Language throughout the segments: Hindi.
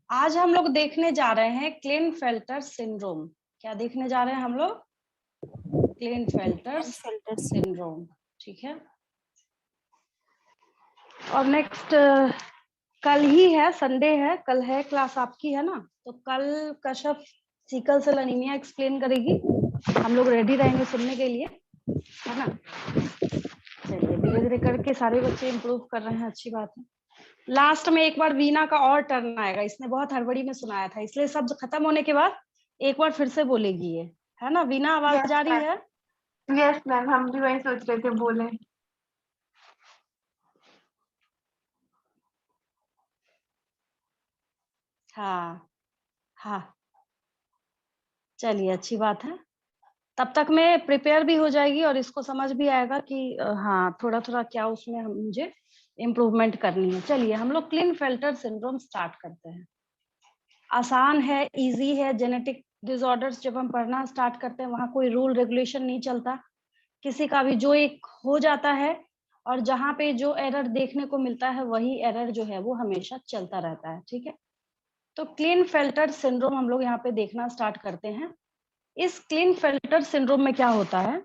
आज हम लोग देखने जा रहे हैं क्लिनफेल्टर सिंड्रोम। क्या देखने जा रहे हैं हम लोग? क्लिनफेल्टर सिंड्रोम। ठीक है। और नेक्स्ट कल ही है, संडे है, कल है क्लास आपकी, है ना? तो कल Kashyap sickle cell anaemia explain करेगी। हम लोग रेडी रहेंगे सुनने के लिए, है ना? चलिए, धीरे धीरे करके सारे बच्चे इम्प्रूव कर रहे हैं, अच्छी बात है। लास्ट में एक बार वीना का और टर्न आएगा, इसने बहुत हड़बड़ी में सुनाया था, इसलिए सब खत्म होने के बाद एक बार फिर से बोलेगी ये, है ना? वीना आवाज आ रही है? यस मैम, हम भी वही सोच रहे थे बोले। हाँ हाँ, चलिए अच्छी बात है। तब तक में प्रिपेयर भी हो जाएगी और इसको समझ भी आएगा कि हाँ थोड़ा थोड़ा क्या उसमें मुझे इम्प्रूवमेंट करनी है। चलिए हम लोग क्लिनफेल्टर सिंड्रोम स्टार्ट करते हैं। आसान है, इजी है। जेनेटिक डिसऑर्डर्स जब हम पढ़ना स्टार्ट करते हैं वहाँ कोई रूल रेगुलेशन नहीं चलता, किसी का भी जो एक हो जाता है, और जहाँ पे जो एरर देखने को मिलता है वही एरर जो है वो हमेशा चलता रहता है। ठीक है, तो क्लिनफेल्टर सिंड्रोम हम लोग यहाँ पे देखना स्टार्ट करते हैं। इस क्लिनफेल्टर सिंड्रोम में क्या होता है?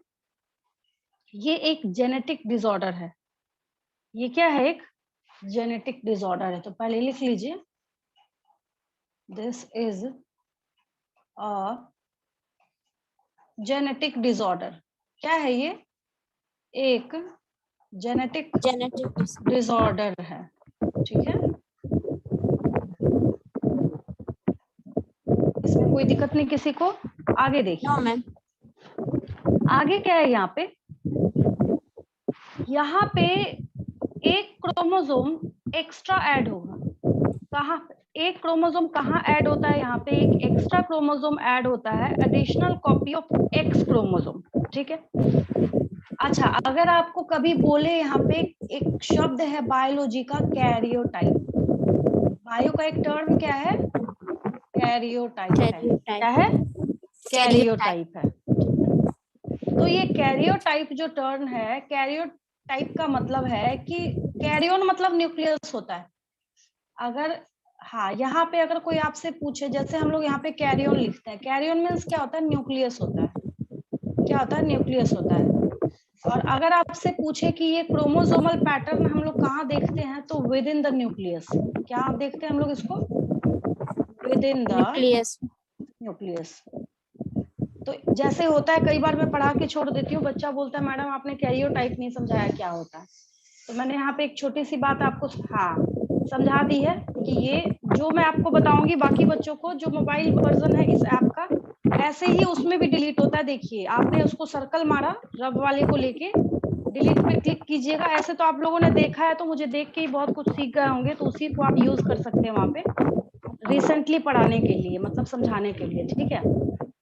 ये एक जेनेटिक डिसऑर्डर है। ये क्या है? एक जेनेटिक डिसऑर्डर है। तो पहले लिख लीजिए, this is a genetic disorder. क्या है ये? एक जेनेटिक डिसऑर्डर है। ठीक है, इसमें कोई दिक्कत नहीं किसी को। आगे देखिए। No ma'am. आगे क्या है यहाँ पे? यहाँ पे एक क्रोमोसोम एक्स्ट्रा ऐड होगा। कहाँ? एक क्रोमोसोम कहाँ ऐड होता है? यहाँ पे एक एक्स्ट्रा क्रोमोसोम ऐड होता है, additional copy of x chromosome. ठीक है। अच्छा, अगर आपको कभी बोले यहाँ पे एक शब्द है बायोलॉजी का, कैरियोटाइप। बायो का एक टर्म क्या है? कैरियोटाइप है। क्या है? कैरियोटाइप है। तो ये कैरियोटाइप जो टर्म है, कैरियोटाइप का मतलब है कि कैरियोन मतलब न्यूक्लियस होता है। अगर हाँ, यहाँ पे अगर कोई आपसे पूछे, जैसे हम लोग यहाँ पे कैरियोन लिखते हैं, कैरियोन मीन्स क्या होता है? न्यूक्लियस होता है। क्या होता है? न्यूक्लियस होता है। और अगर आपसे पूछे कि ये क्रोमोसोमल पैटर्न हम लोग कहाँ देखते हैं, तो विद इन द न्यूक्लियस। क्या आप देखते हैं हम लोग इसको? With in the nucleus. तो जैसे होता है, कई बार मैं पढ़ा के छोड़ देती हूँ, बच्चा बोलता है मैडम आपने कैरियोटाइप नहीं समझाया, क्या होता है? तो मैंने यहाँ पे एक छोटी सी बात आपको समझा दी है कि ये जो मैं आपको बताऊंगी, बाकी बच्चों को जो मोबाइल वर्जन है इस ऐप का, ऐसे ही उसमें भी डिलीट होता है। देखिए, आपने उसको सर्कल मारा रब वाले को लेके, डिलीट पे क्लिक कीजिएगा। ऐसे तो आप लोगों ने देखा है, तो मुझे देख के ही बहुत कुछ सीख गए होंगे, तो उसी को आप यूज कर सकते हैं वहां पे रिसेंटली पढ़ाने के लिए, मतलब समझाने के लिए। ठीक है,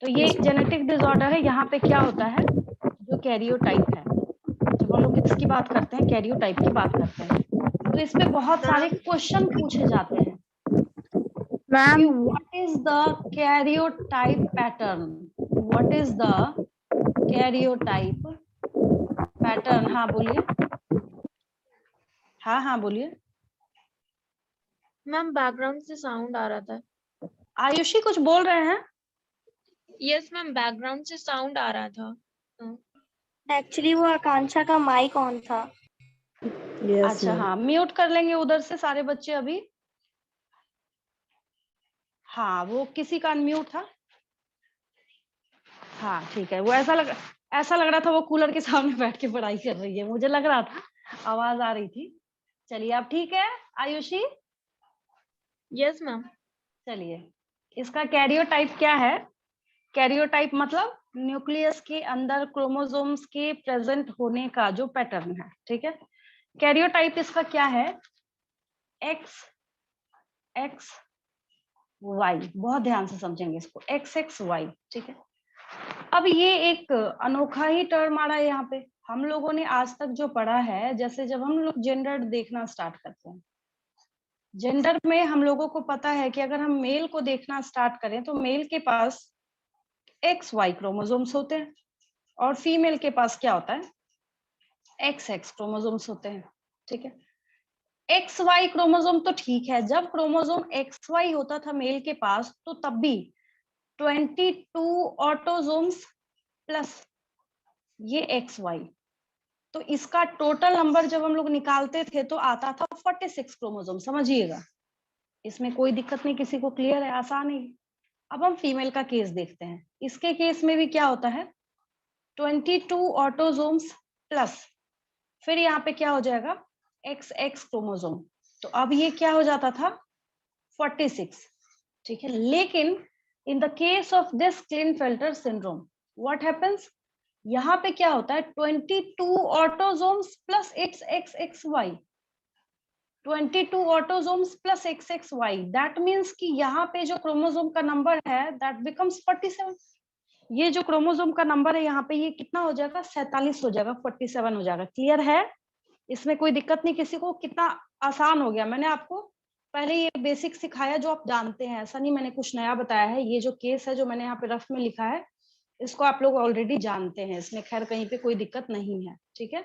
तो ये एक जेनेटिक डिसऑर्डर है। यहाँ पे क्या होता है? जो कैरियोटाइप है, जब हम लोग किसकी बात करते हैं? कैरियोटाइप की बात करते हैं, तो इस पे बहुत सारे क्वेश्चन पूछे जाते हैं कि what is the karyotype pattern. What is the karyotype pattern? हाँ बोलिए। हाँ हाँ बोलिए। मैम बैकग्राउंड से साउंड आ रहा था। आयुषी कुछ बोल रहे हैं? यस मैम, बैकग्राउंड से साउंड आ रहा था। एक्चुअली वो आकांक्षा का माइक ऑन था। अच्छा हाँ, म्यूट कर लेंगे उधर से सारे बच्चे अभी। हाँ, वो किसी का अनम्यूट था। हाँ ठीक है, वो ऐसा लग रहा था वो कूलर के सामने बैठ के पढ़ाई कर रही है, मुझे लग रहा था, आवाज आ रही थी। चलिए अब ठीक है आयुषी। Yes ma'am. चलिए, इसका कैरियोटाइप क्या है? कैरियोटाइप मतलब न्यूक्लियस के अंदर क्रोमोसोम्स के प्रेजेंट होने का जो पैटर्न है। ठीक है, कैरियोटाइप इसका क्या है? X X Y. बहुत ध्यान से समझेंगे इसको, एक्स एक्स वाई। ठीक है, अब ये एक अनोखा ही टर्म आ रहा है यहाँ पे। हम लोगों ने आज तक जो पढ़ा है, जैसे जब हम लोग जेंडर देखना स्टार्ट करते हैं, जेंडर में हम लोगों को पता है कि अगर हम मेल को देखना स्टार्ट करें तो मेल के पास एक्स वाई क्रोमोसोम्स होते हैं, और फीमेल के पास क्या होता है? एक्स एक्स क्रोमोसोम्स होते हैं। ठीक है, एक्स वाई क्रोमोसोम तो ठीक है, जब क्रोमोसोम एक्स वाई होता था मेल के पास तो तब भी 22 ऑटोसोम्स प्लस ये एक्स वाई, तो इसका टोटल नंबर जब हम लोग निकालते थे तो आता था 46 क्रोमोसोम। समझिएगा, इसमें कोई दिक्कत नहीं, किसी को क्लियर है, आसान है। अब हम फीमेल का केस देखते हैं। इसके केस में भी क्या होता है, 22 ऑटोसोम्स प्लस फिर यहाँ पे क्या हो जाएगा XX क्रोमोसोम, तो अब ये क्या हो जाता था 46। ठीक है, लेकिन in the case of this Klinefelter syndrome what happens, यहाँ पे क्या होता है 22 autosomes plus XXY, 22 autosomes plus XXY, that means कि यहाँ पे जो क्रोमोसोम का नंबर है दैट बिकम्स 47। ये जो क्रोमोसोम का नंबर है यहाँ पे ये कितना हो जाएगा 47 हो जाएगा, 47 हो जाएगा। क्लियर है, इसमें कोई दिक्कत नहीं किसी को, कितना आसान हो गया। मैंने आपको पहले ये बेसिक सिखाया जो आप जानते हैं, ऐसा नहीं मैंने कुछ नया बताया है। ये जो केस है जो मैंने यहाँ पे रफ में लिखा है इसको आप लोग ऑलरेडी जानते हैं, इसमें खैर कहीं पे कोई दिक्कत नहीं है। ठीक है,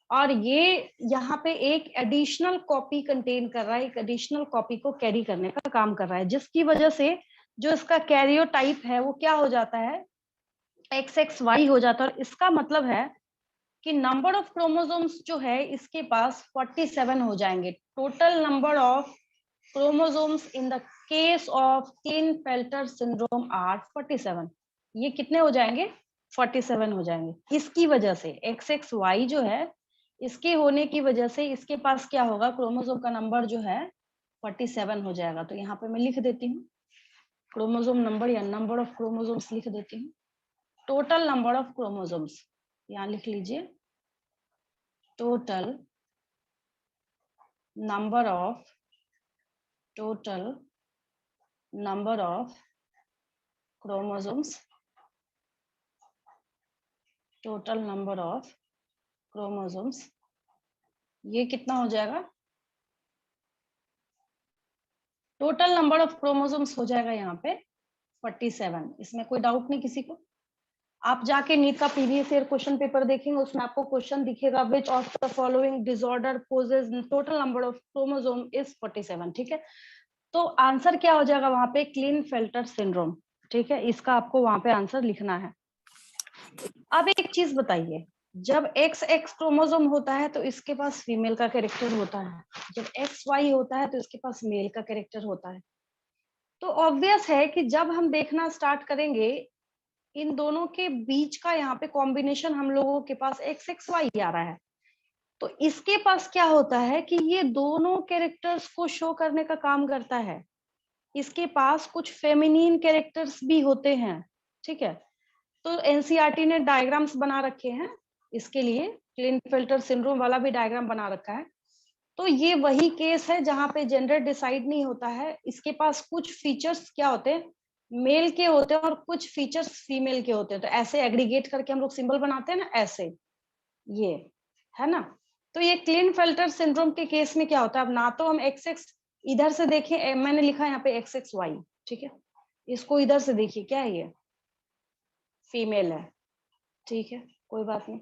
और ये यहाँ पे एक एडिशनल कॉपी कंटेन कर रहा है, एक एडिशनल कॉपी को कैरी करने का काम कर रहा है, जिसकी वजह से जो इसका कैरियोटाइप है वो क्या हो जाता है XXY हो जाता है। और इसका मतलब है कि नंबर ऑफ क्रोमोसोम्स जो है इसके पास 47 हो जाएंगे। Total number of chromosomes in the case of Klinefelter syndrome are 47। ये कितने हो जाएंगे 47 हो जाएंगे। इसकी वजह से XXY जो है इसके होने की वजह से इसके पास क्या होगा, क्रोमोसोम का नंबर जो है 47 हो जाएगा। तो यहाँ पे मैं लिख देती हूँ क्रोमोसोम नंबर या नंबर ऑफ क्रोमोसोम्स लिख देती हूँ। टोटल नंबर ऑफ क्रोमोसोम्स यहाँ लिख लीजिए, total number of chromosomes, total number of chromosomes, ये कितना हो जाएगा, टोटल नंबर ऑफ क्रोमोसोम्स हो जाएगा यहाँ पे 47। इसमें कोई डाउट नहीं किसी को। आप जाके नीट का प्रीवियस ईयर क्वेश्चन पेपर देखेंगे, उसमें आपको क्वेश्चन दिखेगा which of the following disorder poses total number of chromosome is 47। ठीक है, तो आंसर क्या हो जाएगा वहां पे क्लिनफेल्टर सिंड्रोम। ठीक है, इसका आपको वहां पे आंसर लिखना है। अब एक चीज बताइए, जब XX क्रोमोसोम होता है तो इसके पास फीमेल का कैरेक्टर होता है, जब XY होता है तो इसके पास मेल का कैरेक्टर होता है। तो ऑब्वियस है कि जब हम देखना स्टार्ट करेंगे इन दोनों के बीच का यहाँ पे कॉम्बिनेशन हम लोगों के पास XXY आ रहा है, तो इसके पास क्या होता है कि ये दोनों कैरेक्टर्स को शो करने का काम करता है। इसके पास कुछ फेमिनिन कैरेक्टर्स भी होते हैं। ठीक है, तो एनसीईआरटी ने डायग्राम्स बना रखे हैं इसके लिए, क्लिनफेल्टर सिंड्रोम वाला भी डायग्राम बना रखा है। तो ये वही केस है जहां पे जेंडर डिसाइड नहीं होता है। इसके पास कुछ फीचर्स क्या होते हैं मेल के होते हैं और कुछ फीचर्स फीमेल के होते हैं, तो ऐसे एग्रीगेट करके हम लोग सिंबल बनाते हैं ना, ऐसे ये है ना। तो ये क्लिनफेल्टर सिंड्रोम के केस में क्या होता है, अब ना तो हम XX इधर से देखें, मैंने लिखा है यहाँ पे XXY, ठीक है, इसको इधर से देखिए क्या है ये फीमेल है, ठीक है कोई बात नहीं।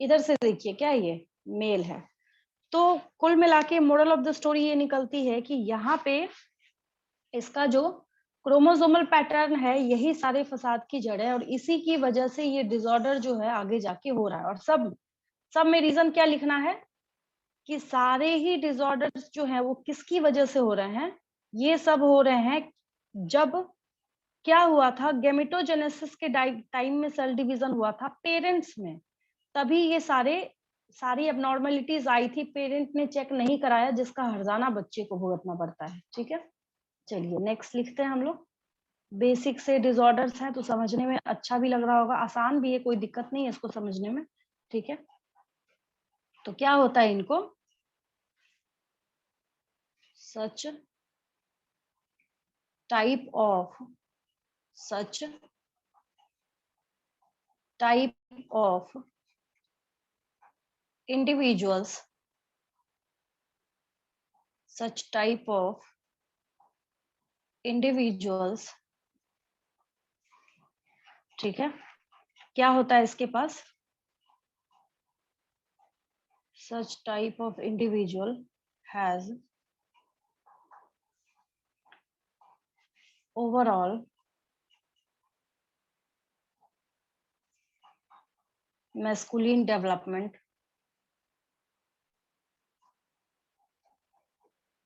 इधर से देखिए क्या है ये मेल है। तो कुल मिला के मोरल ऑफ द स्टोरी ये निकलती है कि यहाँ पे इसका जो क्रोमोसोमल पैटर्न है यही सारे फसाद की जड़ है, और इसी की वजह से ये डिसऑर्डर जो है आगे जाके हो रहा है। और सब में रीजन क्या लिखना है कि सारे ही डिसऑर्डर्स जो हैं वो किसकी वजह से हो रहे हैं, ये सब हो रहे हैं जब क्या हुआ था गेमेटोजेनेसिस के टाइम में सेल डिवीजन हुआ था पेरेंट्स में, तभी ये सारी एबनॉर्मलिटीज आई थी। पेरेंट ने चेक नहीं कराया जिसका हर्जाना बच्चे को भुगतना पड़ता है। ठीक है, चलिए नेक्स्ट लिखते हैं हम लोग। बेसिक से डिसऑर्डर्स हैं तो समझने में अच्छा भी लग रहा होगा, आसान भी है, कोई दिक्कत नहीं है इसको समझने में। ठीक है, तो क्या होता है इनको, such type of individuals, such type of individuals, ठीक है, क्या होता है इसके पास, such type of individual has overall masculine development,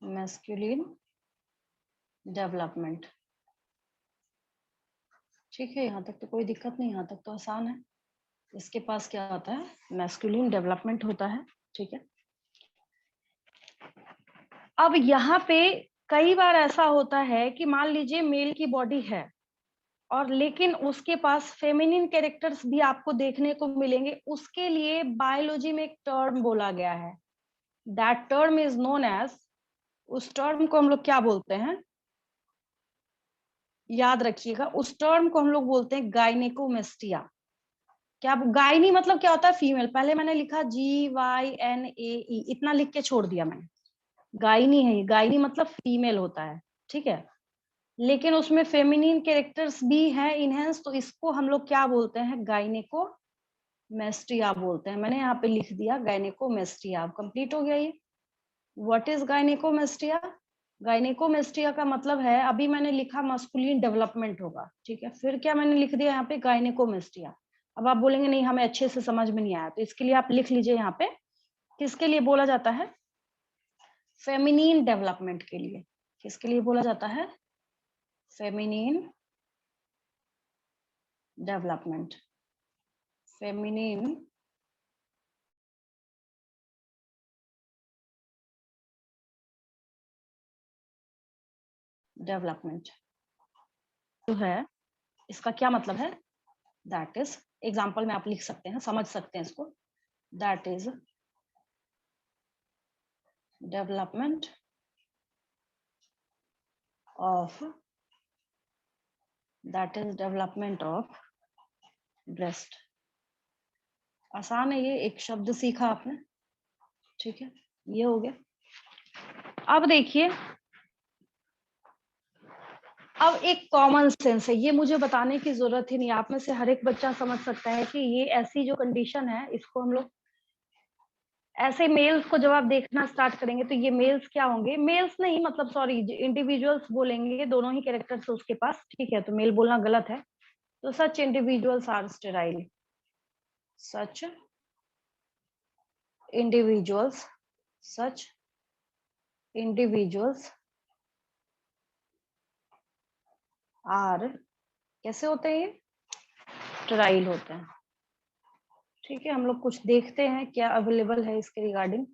masculine development। ठीक है, यहाँ तक तो कोई दिक्कत नहीं, यहाँ तक तो आसान है। इसके पास क्या होता है, मैस्कुलिन डेवलपमेंट होता है। ठीक है, अब यहाँ पे कई बार ऐसा होता है कि मान लीजिए मेल की बॉडी है और लेकिन उसके पास फेमिनिन कैरेक्टर्स भी आपको देखने को मिलेंगे। उसके लिए बायोलॉजी में एक टर्म बोला गया है, that term is known as, उस टर्म को हम लोग क्या बोलते हैं, याद रखिएगा, उस टर्म को हम लोग बोलते हैं गायनेकोमेस्टिया। क्या गायनी मतलब क्या होता है, फीमेल। पहले मैंने लिखा GYNAE, इतना लिख के छोड़ दिया मैंने, गायनी है ये, गायनी मतलब फीमेल होता है। ठीक है, लेकिन उसमें फेमिनिन कैरेक्टर्स भी हैं इनहेंस, तो इसको हम लोग क्या बोलते हैं, गायनेकोमेस्टिया बोलते हैं। मैंने यहाँ पे लिख दिया गायनेकोमेस्टिया। कंप्लीट हो गया ये। What is gynaecomastia? गायनेकोमेस्टिया का मतलब है, अभी मैंने लिखा मस्कुलिन डेवलपमेंट होगा। ठीक है, फिर क्या मैंने लिख दिया यहाँ पे, गायनेकोमेस्टिया। अब आप बोलेंगे नहीं हमें अच्छे से समझ में नहीं आया, तो इसके लिए आप लिख लीजिए यहाँ पे, किसके लिए बोला जाता है, फेमिनिन डेवलपमेंट के लिए। किसके लिए बोला जाता है, फेमिनिन डेवलपमेंट, फेमिनिन डेवलपमेंट जो है, इसका क्या मतलब है, दैट इज, एग्जाम्पल में आप लिख सकते हैं, समझ सकते हैं इसको, that is development of, that is development of breast. आसान है ये, एक शब्द सीखा आपने। ठीक है, ये हो गया। अब देखिए, अब एक कॉमन सेंस है, ये मुझे बताने की जरूरत ही नहीं, आप में से हर एक बच्चा समझ सकता है कि ये ऐसी जो कंडीशन है, इसको हम लोग ऐसे मेल्स को जब आप देखना स्टार्ट करेंगे तो ये मेल्स क्या होंगे, मेल्स नहीं मतलब सॉरी इंडिविजुअल्स बोलेंगे, दोनों ही कैरेक्टर्स उसके पास। ठीक है, तो मेल बोलना गलत है, तो such individuals are sterile, such individuals, such individuals are, कैसे होते हैं ये, स्टेराइल होते हैं। ठीक है, हम लोग कुछ देखते हैं क्या अवेलेबल है इसके रिगार्डिंग,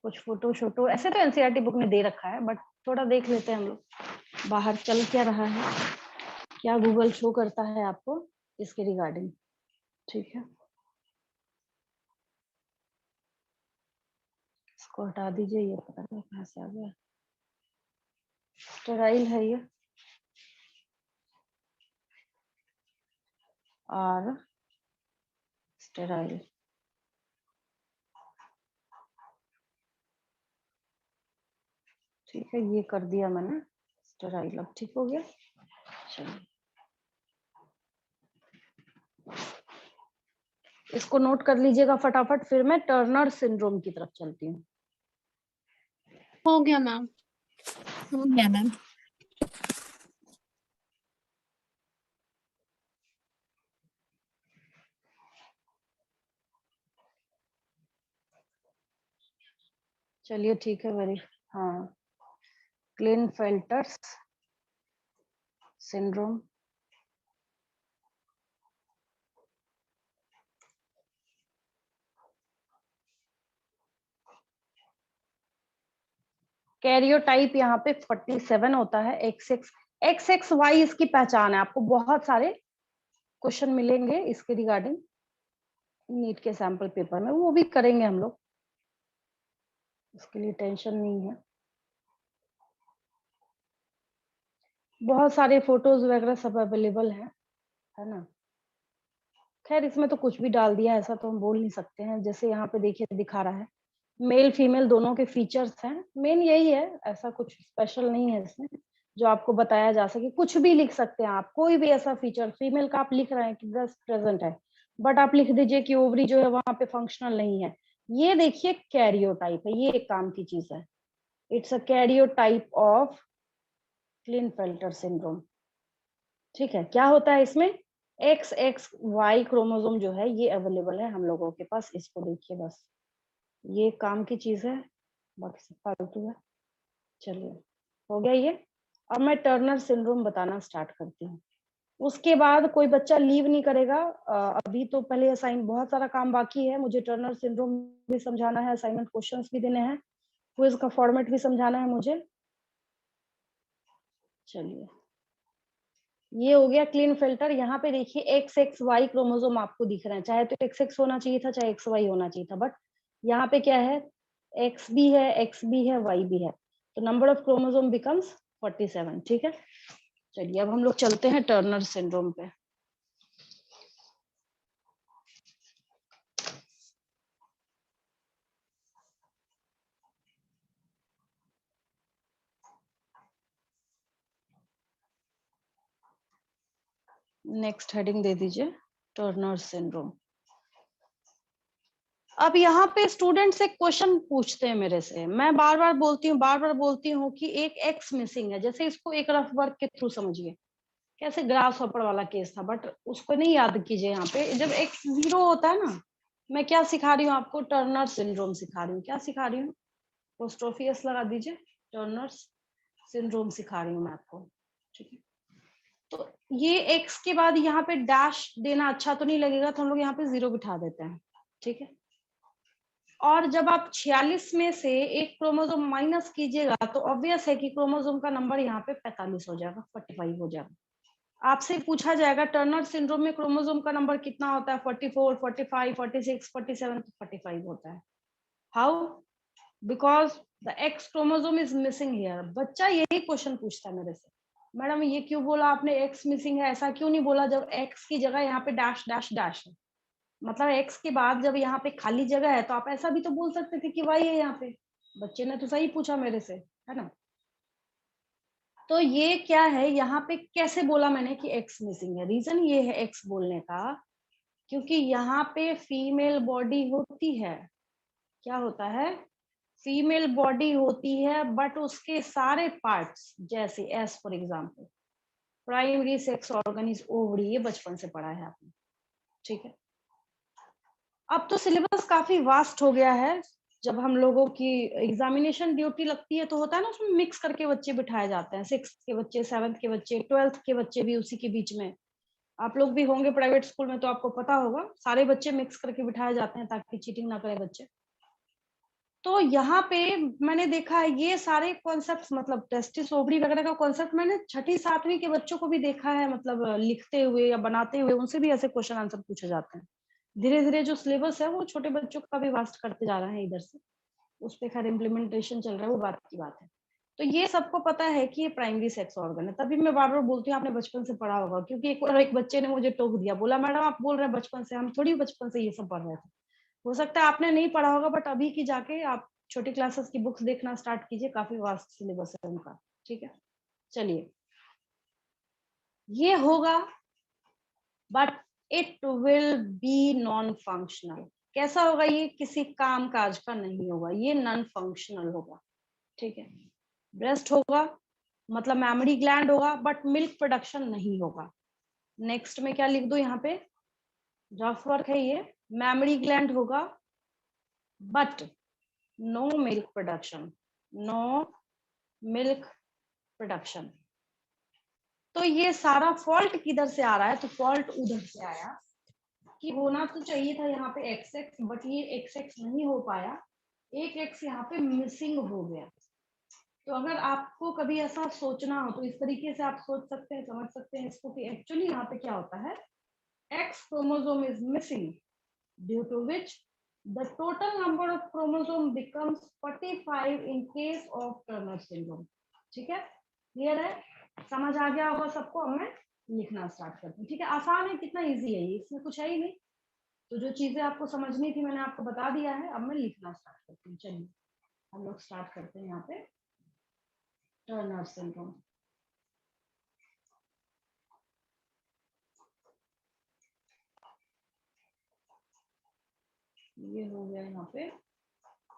कुछ फोटो शोटो, ऐसे तो एनसीईआरटी बुक में दे रखा है, बट थोड़ा देख लेते हैं हम लोग बाहर चल क्या रहा है, क्या गूगल शो करता है आपको इसके रिगार्डिंग। ठीक है, इसको हटा दीजिए, ये पता नहीं कहाँ से आ गया, स्टेराइल है ये, और स्टेराइल। ठीक है, ये कर दिया मैंने स्टेराइल, अब ठीक हो गया। चलिए इसको नोट कर लीजिएगा फटाफट, फिर मैं टर्नर सिंड्रोम की तरफ चलती हूँ। हो गया मैम, हो गया मैम। चलिए ठीक है, वेरी, हाँ, क्लिनफेल्टर्स सिंड्रोम, कैरियोटाइप यहाँ पे 47 होता है, XXY इसकी पहचान है। आपको बहुत सारे क्वेश्चन मिलेंगे इसके रिगार्डिंग नीट के सैंपल पेपर में, वो भी करेंगे हम लोग, उसके लिए टेंशन नहीं है। बहुत सारे फोटोज वगैरह सब अवेलेबल है ना। खैर इसमें तो कुछ भी डाल दिया, ऐसा तो हम बोल नहीं सकते हैं। जैसे यहाँ पे देखिए दिखा रहा है, मेल फीमेल दोनों के फीचर्स हैं, मेन यही है, ऐसा कुछ स्पेशल नहीं है इसमें जो आपको बताया जा सके। कुछ भी लिख सकते हैं आप, कोई भी ऐसा फीचर, फीमेल का आप लिख रहे हैं कि ब्रेस्ट प्रेजेंट है, बट आप लिख दीजिए कि ओवरी जो है वहां पे फंक्शनल नहीं है, ये देखिए कैरियोटाइप है, ये एक काम की चीज है। It's a karyotype of Klinefelter syndrome. ठीक है, क्या होता है इसमें, XXY क्रोमोसोम जो है ये अवेलेबल है हम लोगों के पास, इसको देखिए बस, ये काम की चीज है, बाकी सब फालतू है। चलिए हो गया ये। अब मैं टर्नर सिंड्रोम बताना स्टार्ट करती हूँ, उसके बाद कोई बच्चा लीव नहीं करेगा। अभी तो पहले असाइन, बहुत सारा काम बाकी है, मुझे टर्नर सिंड्रोम भी समझाना है, असाइनमेंट क्वेश्चंस भी देने हैं, क्विज का फॉर्मेट भी समझाना है मुझे। चलिए ये हो गया क्लीन फिल्टर। यहाँ पे देखिए XXY क्रोमोसोम आपको दिख रहे हैं, चाहे तो XX होना चाहिए था, चाहे XY होना चाहिए था, बट यहाँ पे क्या है, X भी है, X भी है, Y भी है, तो नंबर ऑफ क्रोमोसोम बिकम्स 47। ठीक है, चलिए अब हम लोग चलते हैं टर्नर सिंड्रोम पे। नेक्स्ट हेडिंग दे दीजिए, टर्नर सिंड्रोम। अब यहाँ पे स्टूडेंट्स एक क्वेश्चन पूछते हैं मेरे से, मैं बार बार बोलती हूँ कि एक एक्स मिसिंग है, जैसे इसको एक रफ वर्क के थ्रू समझिए, कैसे ग्रास हॉपर वाला केस था, बट उसको नहीं याद कीजिए। यहाँ पे जब एक्स 0 होता है ना, मैं क्या सिखा रही हूँ आपको, टर्नर सिंड्रोम सिखा रही हूँ। क्या सिखा रही हूँ, अपोस्ट्रोफी एस लगा दीजिए, टर्नर सिंड्रोम सिखा रही हूँ मैं आपको। ठीक है, तो ये एक्स के बाद यहाँ पे डैश देना अच्छा तो नहीं लगेगा, तो हम लोग यहाँ पे 0 बिठा देते हैं। ठीक है, और जब आप 46 में से एक क्रोमोसोम माइनस कीजिएगा तो ऑब्वियस है कि क्रोमोसोम का नंबर यहाँ पे 45 हो जाएगा, 45 हो जाएगा। आपसे पूछा जाएगा टर्नर सिंड्रोम में क्रोमोसोम का नंबर कितना होता है, 44, 45, 46, 47, तो 45 होता है। How, because the x chromosome is missing here. बच्चा यही क्वेश्चन पूछता है मेरे से, मैडम ये क्यों बोला आपने एक्स मिसिंग है, ऐसा क्यों नहीं बोला जब एक्स की जगह यहाँ पे डैश डैश डैश है, मतलब एक्स के बाद जब यहाँ पे खाली जगह है तो आप ऐसा भी तो बोल सकते थे कि वाई है यहाँ पे। बच्चे ने तो सही पूछा मेरे से, है ना। तो ये क्या है, यहाँ पे कैसे बोला मैंने कि एक्स मिसिंग है, रीजन ये है एक्स बोलने का, क्योंकि यहाँ पे फीमेल बॉडी होती है, क्या होता है, फीमेल बॉडी होती है, बट उसके सारे पार्ट्स, जैसे S for example primary sex organ is ovary, ये बचपन से पढ़ा है आपने। ठीक है, अब तो सिलेबस काफी वास्ट हो गया है, जब हम लोगों की एग्जामिनेशन ड्यूटी लगती है तो होता है ना, उसमें मिक्स करके बच्चे बिठाए जाते हैं, 6th के बच्चे, 7th के बच्चे, 12th के बच्चे भी उसी के बीच में। आप लोग भी होंगे प्राइवेट स्कूल में तो आपको पता होगा, सारे बच्चे मिक्स करके बिठाए जाते हैं ताकि चीटिंग ना करें बच्चे। तो यहाँ पे मैंने देखा है ये सारे कॉन्सेप्ट्स, मतलब टेस्टिस ओवरी वगैरह का कॉन्सेप्ट मैंने 6ठी 7वीं के बच्चों को भी देखा है, मतलब लिखते हुए या बनाते हुए, उनसे भी ऐसे क्वेश्चन आंसर पूछे जाते हैं। धीरे धीरे जो सिलेबस है वो छोटे बच्चों का भी वास्ट करते जा रहा है इधर से, उस पे खैर इम्प्लीमेंटेशन चल रहा है, वो बात की बात है। तो ये सबको पता है कि ये प्राइमरी सेक्स ऑर्गन है, तभी मैं बार बार बोलती हूँ आपने बचपन से पढ़ा होगा, क्योंकि एक बच्चे ने मुझे टोक दिया, बोला मैडम आप बोल रहे हैं बचपन से, हम थोड़ी बचपन से ये सब पढ़ रहे थे। हो सकता है आपने नहीं पढ़ा होगा, बट अभी की जाके आप छोटी क्लासेस की बुक्स देखना स्टार्ट कीजिए, काफी वास्ट सिलेबस है उनका। ठीक है, चलिए ये होगा, but it will be non functional. कैसा होगा ये, किसी काम काज का नहीं होगा, ये नॉन फंक्शनल होगा। ठीक है, ब्रेस्ट होगा, मतलब मेमोरी ग्लैंड होगा, बट मिल्क प्रोडक्शन नहीं होगा। नेक्स्ट में क्या लिख दो यहाँ पे, रफ वर्क है ये, मेमोरी ग्लैंड होगा but no milk production, no milk production. तो ये सारा फॉल्ट किधर से आ रहा है, तो फॉल्ट उधर से आया कि होना तो चाहिए था यहाँ पे एक्स एक्स, बट ये एक्स एक्स नहीं हो पाया, एक एक्स यहाँ पे मिसिंग हो गया। तो अगर आपको कभी ऐसा सोचना हो तो इस तरीके से आप सोच सकते हैं, समझ सकते हैं इसको, कि एक्चुअली यहाँ पे क्या होता है, X chromosome is missing, due to which the total number of chromosome becomes 45 in case of Turner syndrome। ठीक है, क्लियर है, समझ आ गया होगा सबको। अब मैं लिखना स्टार्ट करती हूँ। ठीक है, आसान है, कितना इजी है ये, इसमें कुछ है ही नहीं, तो जो चीजें आपको समझनी थी मैंने आपको बता दिया है, अब मैं लिखना स्टार्ट करती हूँ। चलिए हम लोग स्टार्ट करते हैं यहाँ पे टर्नर सिंड्रोम। ये हो गया यहाँ पे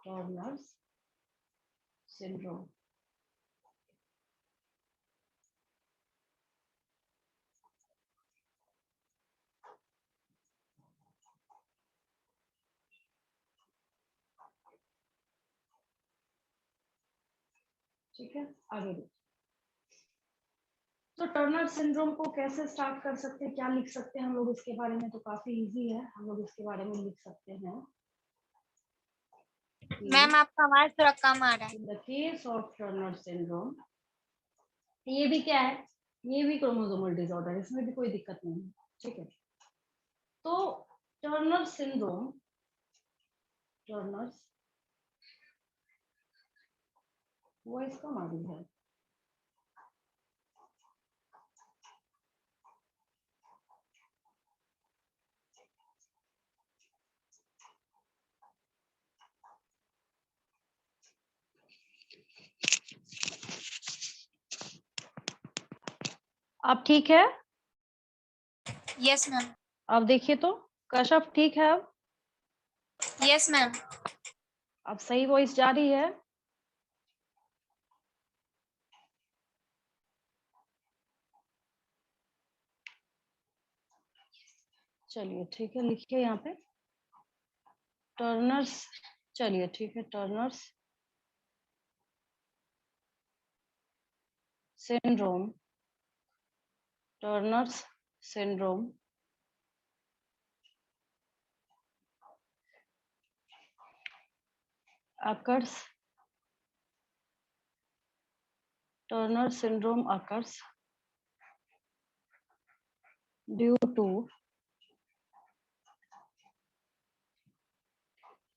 टर्नर्स सिंड्रोम। ठीक है, आगे देखिए। तो टर्नर सिंड्रोम को कैसे स्टार्ट कर सकते हैं, क्या लिख सकते हैं हम लोग इसके बारे में, तो काफी इजी है, हम लोग इसके बारे में लिख सकते हैं। मैम आपका आवाज थोड़ा कम आ रहा है। इन the case of Turner syndrome, ये भी क्या है, ये भी क्रोमोसोमल डिसऑर्डर, इसमें भी कोई दिक्कत नहीं है। ठीक है, तो टर्नर सिंड्रोम, टर्नर्स वॉइस कम आ रही है। अब ठीक है? Yes ma'am. अब देखिए तो कश्यप ठीक है अब? Yes ma'am. अब सही वॉइस जा रही है? चलिए ठीक है, लिखिए यहाँ पे टर्नर्स। चलिए ठीक है, Turners syndrome, Turners syndrome occurs, Turner syndrome occurs due to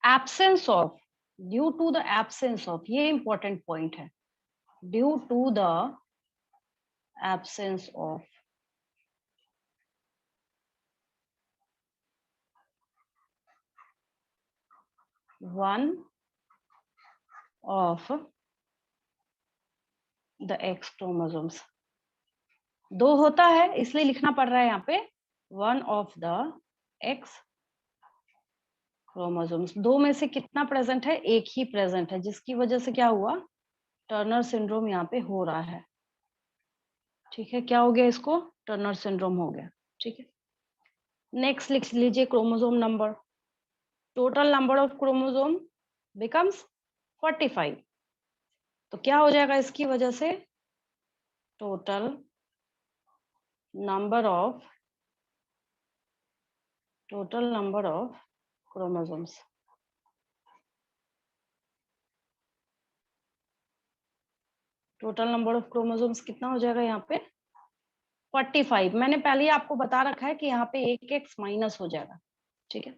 absence of, due to the absence of, ये important point है, due to the absence of one of the X chromosomes। दो होता है इसलिए लिखना पड़ रहा है यहाँ पे one of the X chromosomes. दो में से कितना प्रेजेंट है? एक ही प्रेजेंट है, जिसकी वजह से क्या हुआ, टर्नर सिंड्रोम यहाँ पे हो रहा है। ठीक है, क्या हो गया इसको? टर्नर सिंड्रोम हो गया। ठीक है, नेक्स्ट लिख लीजिए chromosome number. Total number of chromosome becomes 45। तो क्या हो जाएगा इसकी वजह से? Total number of chromosomes, total number of chromosomes कितना हो जाएगा यहाँ पे? 45। मैंने पहले ही आपको बता रखा है कि यहाँ पे एक एक्स माइनस हो जाएगा। ठीक है,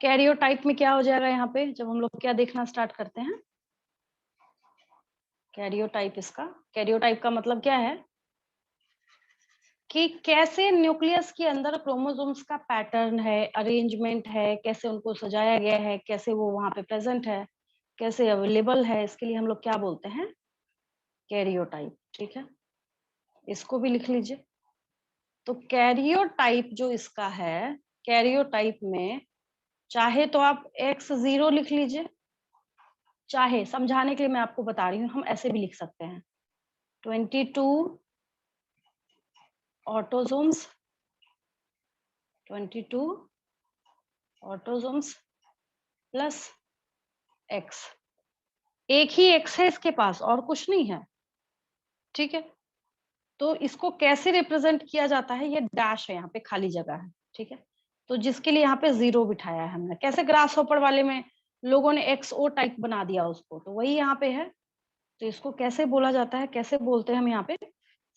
कैरियोटाइप में क्या हो जाएगा यहाँ पे, जब हम लोग क्या देखना स्टार्ट करते हैं? कैरियोटाइप, इसका कैरियोटाइप का मतलब क्या है कि कैसे न्यूक्लियस के अंदर क्रोमोसोम्स का पैटर्न है, अरेंजमेंट है, कैसे उनको सजाया गया है, कैसे वो वहां पे प्रेजेंट है, कैसे अवेलेबल है, इसके लिए हम लोग क्या बोलते हैं? कैरियोटाइप। ठीक है, इसको भी लिख लीजिए। तो कैरियोटाइप जो इसका है, कैरियोटाइप में चाहे तो आप X0 लिख लीजिए, चाहे समझाने के लिए मैं आपको बता रही हूँ, हम ऐसे भी लिख सकते हैं 22 ऑटोसोम्स, 22 ऑटोसोम्स प्लस X। एक ही X है इसके पास, और कुछ नहीं है। ठीक है, तो इसको कैसे रिप्रेजेंट किया जाता है? ये डैश है, यहाँ पे खाली जगह है। ठीक है, तो जिसके लिए यहाँ पे 0 बिठाया है हमने। कैसे ग्रास होपर वाले में लोगों ने XO टाइप बना दिया उसको, तो वही यहाँ पे है। तो इसको कैसे बोला जाता है, कैसे बोलते हैं हम यहाँ पे?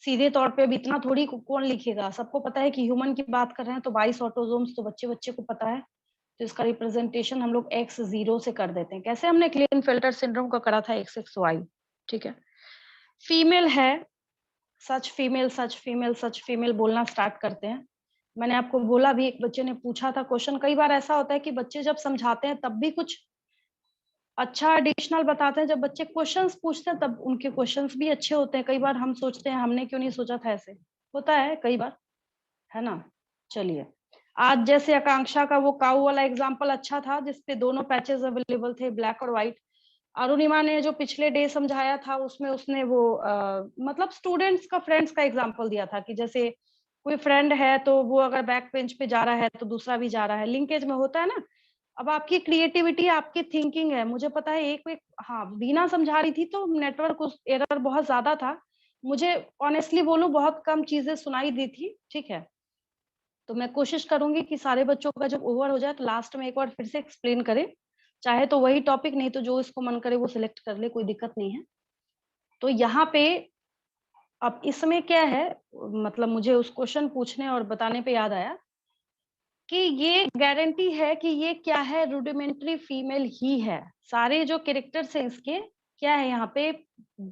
सीधे तौर पे अब इतना थोड़ी कौन लिखेगा, सबको पता है कि ह्यूमन की बात कर रहे हैं, तो 22 ऑटोसोम्स तो बच्चे बच्चे को पता है। तो इसका रिप्रेजेंटेशन हम लोग X0 से कर देते हैं। कैसे हमने क्लियरफिल्टर सिंड्रोम का करा था, XXY। ठीक है, फीमेल है, सच फीमेल, सच फीमेल, सच फीमेल बोलना स्टार्ट करते हैं। मैंने आपको बोला भी, एक बच्चे ने पूछा था क्वेश्चन। कई बार ऐसा होता है कि बच्चे जब समझाते हैं तब भी कुछ अच्छा एडिशनल बताते हैं, जब बच्चे क्वेश्चंस पूछते हैं तब उनके क्वेश्चंस भी अच्छे होते हैं। कई बार हम सोचते हैं हमने क्यों नहीं सोचा था, ऐसे होता है कई बार, है ना। चलिए आज जैसे आकांक्षा का वो काऊ वाला एग्जाम्पल अच्छा था, जिसपे दोनों पैचेस अवेलेबल थे, ब्लैक और व्हाइट। अरुणिमा ने जो पिछले डे समझाया था उसमें उसने वो मतलब स्टूडेंट्स का, फ्रेंड्स का एग्जाम्पल दिया था कि जैसे कोई फ्रेंड है तो वो अगर बैक बेंच पे जा रहा है तो दूसरा भी जा रहा है, लिंकेज में होता है ना। अब आपकी क्रिएटिविटी, आपकी थिंकिंग है, मुझे पता है एक हाँ बीना समझा रही थी तो नेटवर्क उस एरर बहुत ज्यादा था, मुझे ऑनेस्टली बोलूं बहुत कम चीजें सुनाई दी थी, ठीक है। तो मैं कोशिश करूंगी कि सारे बच्चों का जब ओवर हो जाए तो लास्ट में एक बार फिर से एक्सप्लेन करें, चाहे तो वही टॉपिक, नहीं तो जो इसको मन करे वो सिलेक्ट कर ले, कोई दिक्कत नहीं है। तो यहाँ पे अब इसमें क्या है, मतलब मुझे उस क्वेश्चन पूछने और बताने पे याद आया कि ये गारंटी है कि ये क्या है, रुडिमेंट्री फीमेल ही है। सारे जो कैरेक्टर्स हैं इसके क्या है यहाँ पे,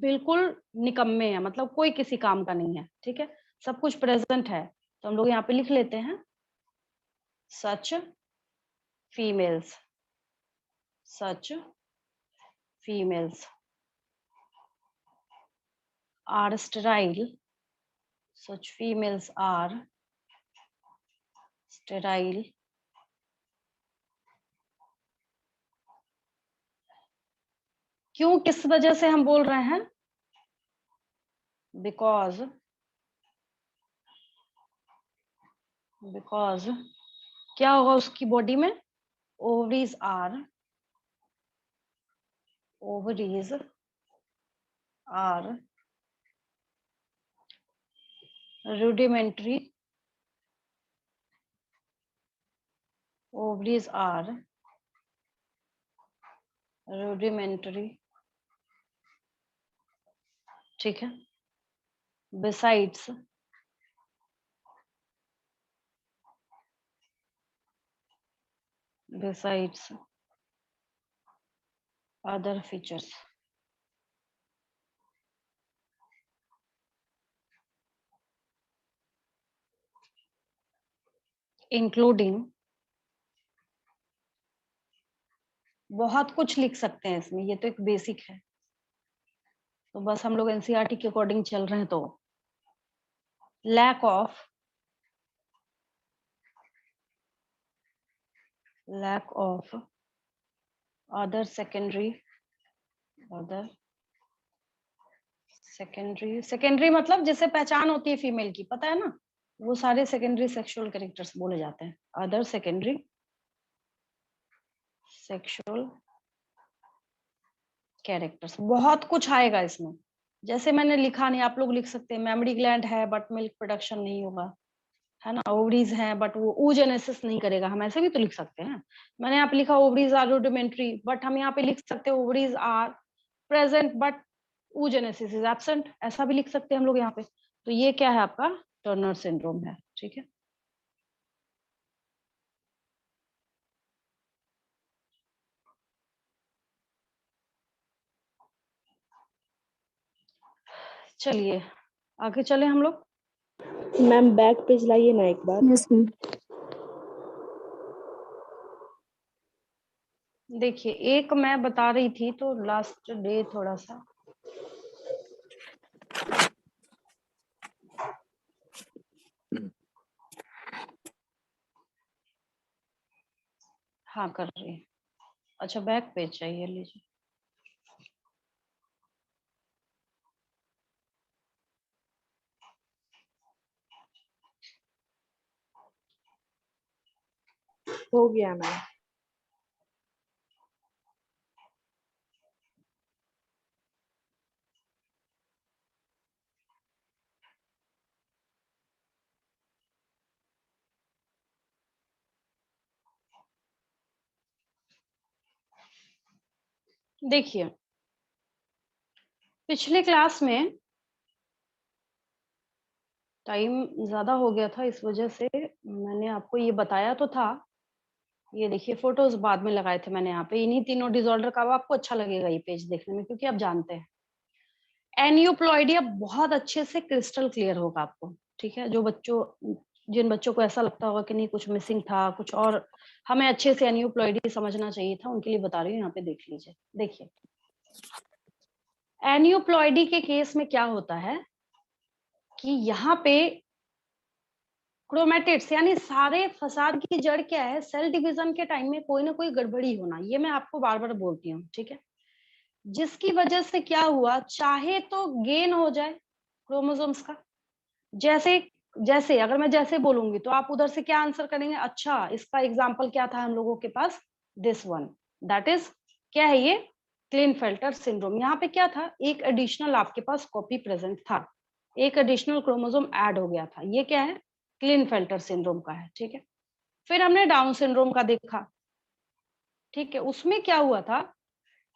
बिल्कुल निकम्मे हैं, मतलब कोई किसी काम का नहीं है, ठीक है, सब कुछ प्रेजेंट है। तो हम लोग यहाँ पे लिख लेते हैं सच females, such females are sterile, such females are sterile, क्यों, किस वजह से हम बोल रहे हैं, because क्या होगा उसकी बॉडी में, ovaries are rudimentary, ovaries are rudimentary, ठीक है। besides other features, including, बहुत कुछ लिख सकते हैं इसमें, ये तो एक बेसिक है, तो बस हम लोग एनसीईआरटी के अकॉर्डिंग चल रहे हैं। तो लैक ऑफ अदर सेकेंडरी मतलब जिससे पहचान होती है फीमेल की, पता है ना, वो सारे सेकेंडरी सेक्सुअल कैरेक्टर्स बोले जाते हैं, अदर सेकेंडरी सेक्सुअल कैरेक्टर्स। बहुत कुछ आएगा इसमें, जैसे मैंने लिखा नहीं, आप लोग लिख सकते हैं, मेमोरी ग्लैंड है बट मिल्क प्रोडक्शन नहीं होगा, है ना, ओवरीज है बट वो oogenesis नहीं करेगा, हम ऐसे भी तो लिख सकते हैं। मैंने यहाँ पे लिखा ओवरीज आर रुडिमेंट्री, बट हम यहाँ पे लिख सकते हैं ovaries are present but oogenesis is absent, ऐसा भी लिख सकते हैं हम लोग यहाँ पे। तो ये क्या है, आपका टर्नर सिंड्रोम है, ठीक है। चलिए आगे चले हम लोग। मैम बैक पेज लाइए ना एक बार। Yes ma'am. देखिए एक मैं बता रही थी तो लास्ट डे थोड़ा सा हाँ कर रही है। अच्छा बैक पेज चाहिए, लीजिए। हो गया मैम। देखिए पिछले क्लास में टाइम ज्यादा हो गया था, इस वजह से मैंने आपको ये बताया तो था, ये देखिए फोटोज बाद में लगाए थे मैंने यहाँ पे, इन्हीं तीनों डिसऑर्डर का। आपको अच्छा लगेगा ये पेज देखने में क्योंकि आप जानते हैं एनियोप्लॉइडिया बहुत अच्छे से क्रिस्टल क्लियर होगा आपको, ठीक है। जिन बच्चों को ऐसा लगता होगा कि नहीं कुछ मिसिंग था, कुछ और हमें अच्छे से एनियोप्लॉइडी समझना चाहिए था, उनके लिए बता रही हूँ, यहाँ पे देख लीजिए। देखिए एनियोप्लॉइडी के केस में क्या होता है कि यहाँ पे क्रोमेटिड्स यानी सारे फसाद की जड़ क्या है, सेल डिवीजन के टाइम में कोई ना कोई गड़बड़ी होना, ये मैं आपको बार बार बोलती हूँ, ठीक है। जिसकी वजह से क्या हुआ, चाहे तो गेन हो जाए क्रोमोसोम्स का, जैसे जैसे अगर मैं जैसे बोलूंगी तो आप उधर से क्या आंसर करेंगे, अच्छा इसका एग्जाम्पल क्या था हम लोगों के पास, दिस वन, दैट इज क्या है ये, क्लिनफेल्टर सिंड्रोम। यहाँ पे क्या था, एक एडिशनल आपके पास कॉपी प्रेजेंट था, एक एडिशनल क्रोमोसोम ऐड हो गया था, ये क्या है, क्लिनफेल्टर सिंड्रोम का है, ठीक है। फिर हमने डाउन सिंड्रोम का देखा, ठीक है, उसमें क्या हुआ था,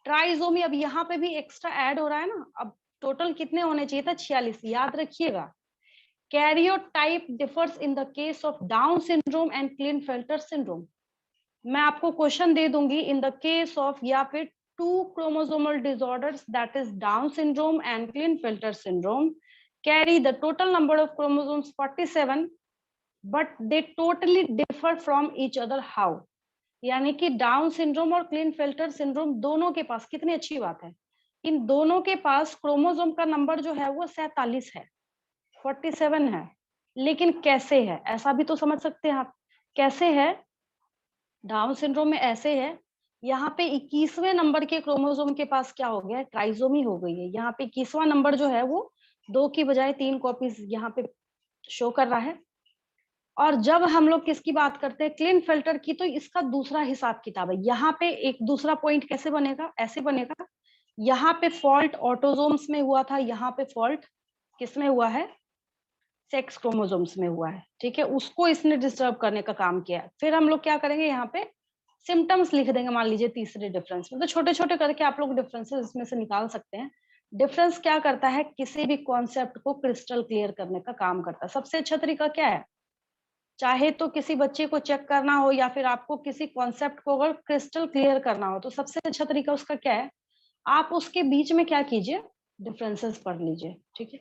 ट्राइसोमी, अब यहाँ पे भी एक्स्ट्रा ऐड हो रहा है ना, अब टोटल कितने होने चाहिए था, 46, याद रखिएगा। Karyotype differs in the case of Down syndrome and Klinefelter syndrome. मैं आपको क्वेश्चन दे दूंगी, इन द केस ऑफ या फिर two chromosomal disorders that is Down syndrome and Klinefelter syndrome carry the total number of chromosomes 47 but they totally differ from each other, how, यानी कि डाउन सिंड्रोम और क्लिनफेल्टर सिंड्रोम दोनों के पास, कितनी अच्छी बात है, इन दोनों के पास क्रोमोसोम का नंबर जो है वो 47 है, 47 है, लेकिन कैसे है, ऐसा भी तो समझ सकते हैं आप, कैसे है, डाउन सिंड्रोम में ऐसे है, यहाँ पे 21वें नंबर के क्रोमोसोम के पास क्या हो गया है, ट्राइसोमी हो गई है, यहाँ पे 21वां नंबर जो है वो 2 की बजाय 3 कॉपीज यहाँ पे शो कर रहा है। और जब हम लोग किसकी बात करते हैं, क्लिनफेल्टर की, तो इसका दूसरा हिसाब किताब है। यहाँ पे एक दूसरा पॉइंट कैसे बनेगा, ऐसे बनेगा, यहाँ पे फॉल्ट ऑटोजोम्स में हुआ था, यहाँ पे फॉल्ट किसमें हुआ है, सेक्स क्रोमोसोम्स में हुआ है, ठीक है, उसको इसने डिस्टर्ब करने का काम किया है। फिर हम लोग क्या करेंगे, यहाँ पे सिम्टम्स लिख देंगे, मान लीजिए तीसरे डिफरेंस में, तो छोटे छोटे करके आप लोग डिफरेंसेस इसमें से निकाल सकते हैं। डिफरेंस क्या करता है, किसी भी कॉन्सेप्ट को क्रिस्टल क्लियर करने का काम करता है। सबसे अच्छा तरीका क्या है, चाहे तो किसी बच्चे को चेक करना हो या फिर आपको किसी कॉन्सेप्ट को अगर क्रिस्टल क्लियर करना हो, तो सबसे अच्छा तरीका उसका क्या है, आप उसके बीच में क्या कीजिए, डिफरेंसेस पढ़ लीजिए, ठीक है।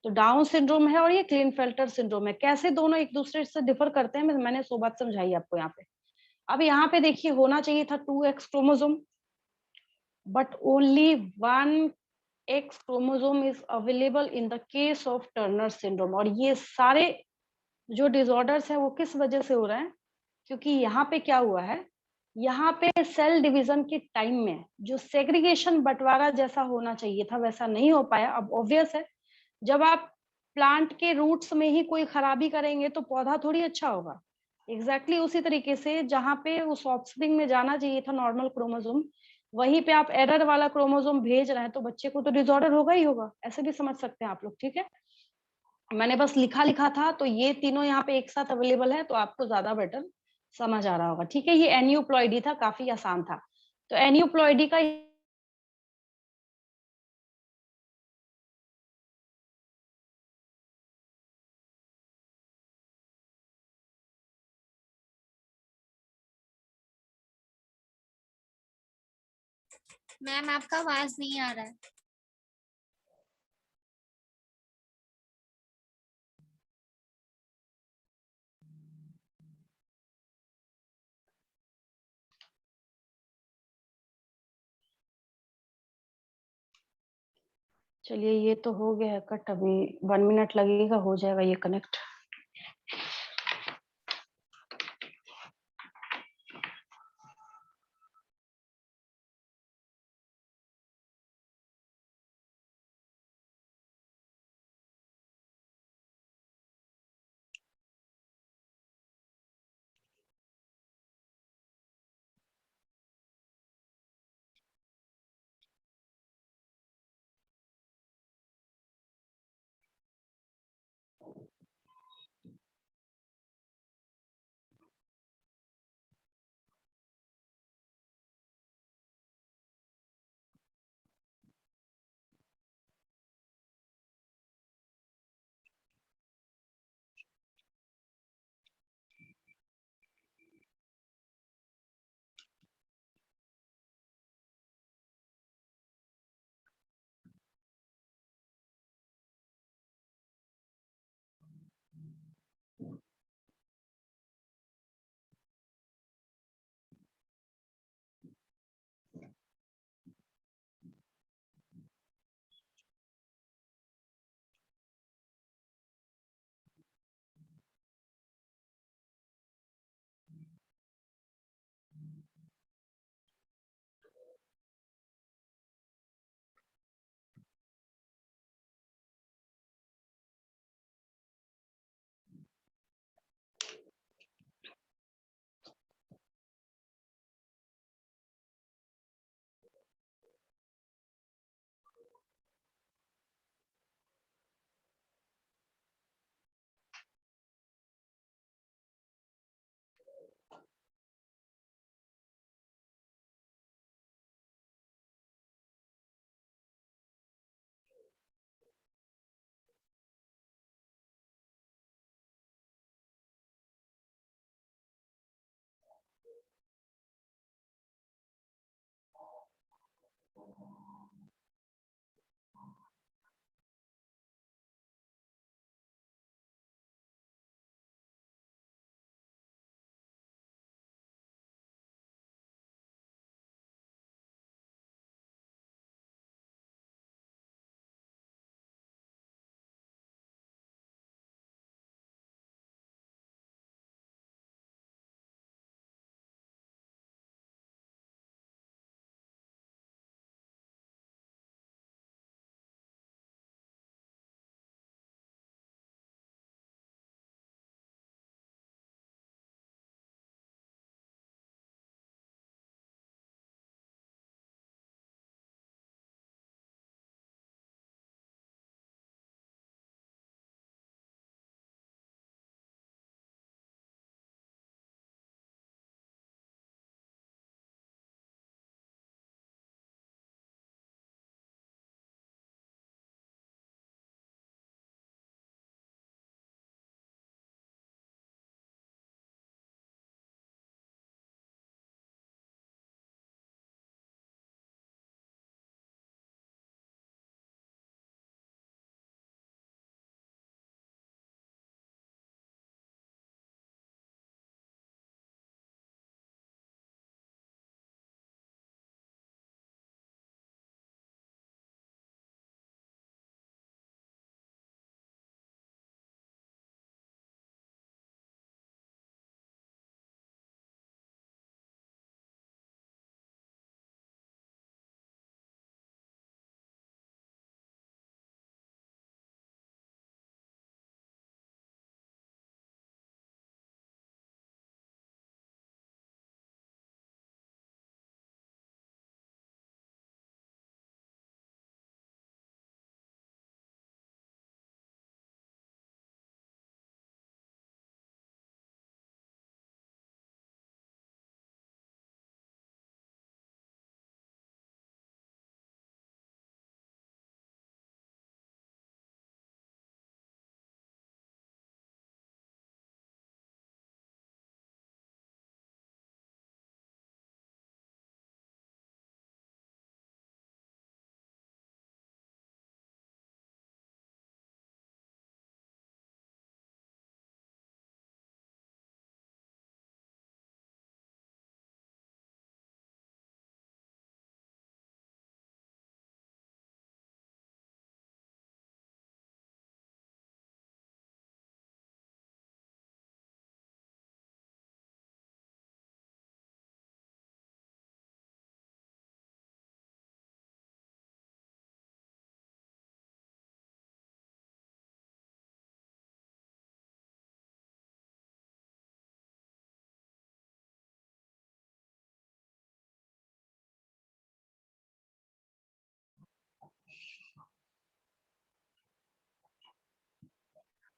तो डाउन सिंड्रोम है और ये क्लिनफेल्टर सिंड्रोम है, कैसे दोनों एक दूसरे से डिफर करते हैं, मैंने 100 बात समझाई आपको यहाँ पे। अब यहाँ पे देखिए, होना चाहिए था 2x chromosome, but only 1x chromosome is available in the case of Turner syndrome. और ये सारे जो डिसऑर्डर्स है वो किस वजह से हो रहे हैं, क्योंकि यहाँ पे क्या हुआ है, यहाँ पे सेल डिवीजन के टाइम में जो सेग्रीगेशन बंटवारा जैसा होना चाहिए था वैसा नहीं हो पाया। अब ऑब्वियस है, जब आप प्लांट के रूट्स में ही कोई खराबी करेंगे तो पौधा थोड़ी अच्छा होगा। एग्जैक्टली उसी तरीके से जहाँ पे उस ऑफस्प्रिंग में जाना चाहिए था नॉर्मल क्रोमोसोम, वहीं पे आप एरर वाला क्रोमोसोम भेज रहे हैं, तो बच्चे को तो डिसऑर्डर होगा ही होगा, ऐसे भी समझ सकते हैं आप लोग, ठीक है। मैंने बस लिखा लिखा था, तो ये तीनों यहाँ पे एक साथ अवेलेबल है, तो आपको ज्यादा बेटर समझ आ रहा होगा, ठीक है। ये एन्यूप्लॉइडी था, काफी आसान था। तो एन्यूप्लॉइडी का मैम आपका आवाज नहीं आ रहा है। चलिए, ये तो हो गया है कट, अभी 1 मिनट लगेगा, हो जाएगा ये कनेक्ट।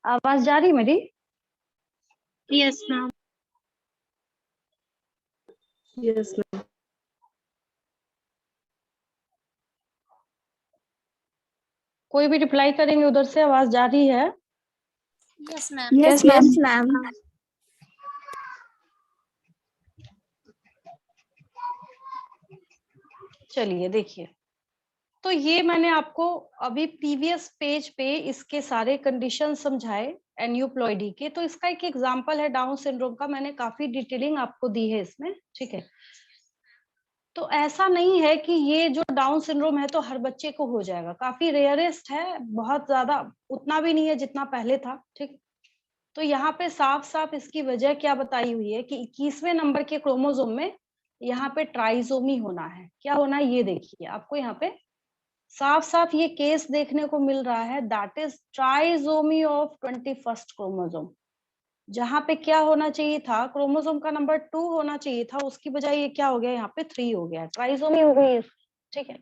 आवाज जा रही मेरी? Yes ma'am. Yes ma'am. कोई भी रिप्लाई करेंगे उधर से? आवाज जा रही है? Yes ma'am. Yes ma'am. चलिए देखिए, तो ये मैंने आपको अभी प्रीवियस पेज पे इसके सारे कंडीशन समझाए एन्यूप्लॉइडी के। तो इसका एक एग्जांपल है डाउन सिंड्रोम का, मैंने काफी डिटेलिंग आपको दी है इसमें, ठीक है। तो ऐसा नहीं है कि ये जो डाउन सिंड्रोम है तो हर बच्चे को हो जाएगा, काफी रेयरेस्ट है, बहुत ज्यादा उतना भी नहीं है जितना पहले था, ठीक। तो यहाँ पे साफ साफ इसकी वजह क्या बताई हुई है कि 21वें नंबर के क्रोमोसोम में यहाँ पे ट्राइसोमी होना है। क्या होना है ये देखिए, आपको यहाँ पे साफ साफ ये केस देखने को मिल रहा है, that is trisomy of 21st chromosome. जहां पे क्या होना चाहिए था, क्रोमोसोम का नंबर 2 होना चाहिए था, उसकी बजाय ये क्या हो गया, यहाँ पे 3 हो गया, ट्राइसोमी हो गई, ठीक है।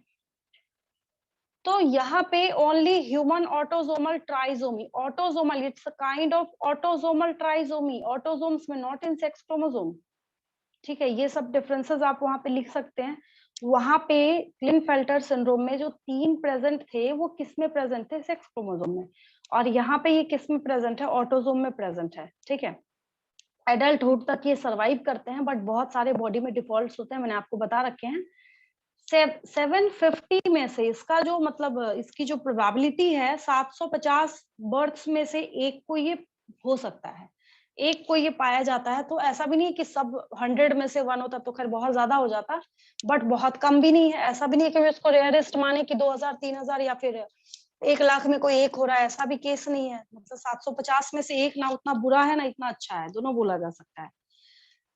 तो यहाँ पे only human autosomal trisomy, autosomal it's a kind of autosomal trisomy, autosomes में, नॉट इन सेक्स क्रोमोसोम, ठीक है। ये सब डिफरेंसेस आप वहां पे लिख सकते हैं। वहां पे क्लिनफेल्टर सिंड्रोम में जो 3 प्रेजेंट थे वो किस में प्रेजेंट थे, सेक्स क्रोमोसोम में, और यहाँ पे ये किस में प्रेजेंट है, ऑटोसोम में प्रेजेंट है, ठीक है। एडल्टहुड तक ये सरवाइव करते हैं, बट बहुत सारे बॉडी में डिफॉल्ट्स होते हैं, मैंने आपको बता रखे हैं। 750 में से इसका जो मतलब इसकी जो प्रोबेबिलिटी है, 750 बर्थ्स में से एक को ये हो सकता है, एक को ये पाया जाता है। तो ऐसा भी नहीं कि सब 100 में से 1 होता तो खैर बहुत ज्यादा हो जाता, बट बहुत कम भी नहीं है, ऐसा भी नहीं है कि इसको रेयरेस्ट माने कि 2000 3000 या फिर 1 लाख में कोई एक हो रहा है, ऐसा भी केस नहीं है। मतलब 750 में से एक ना उतना बुरा है ना इतना अच्छा है, दोनों बोला जा सकता है।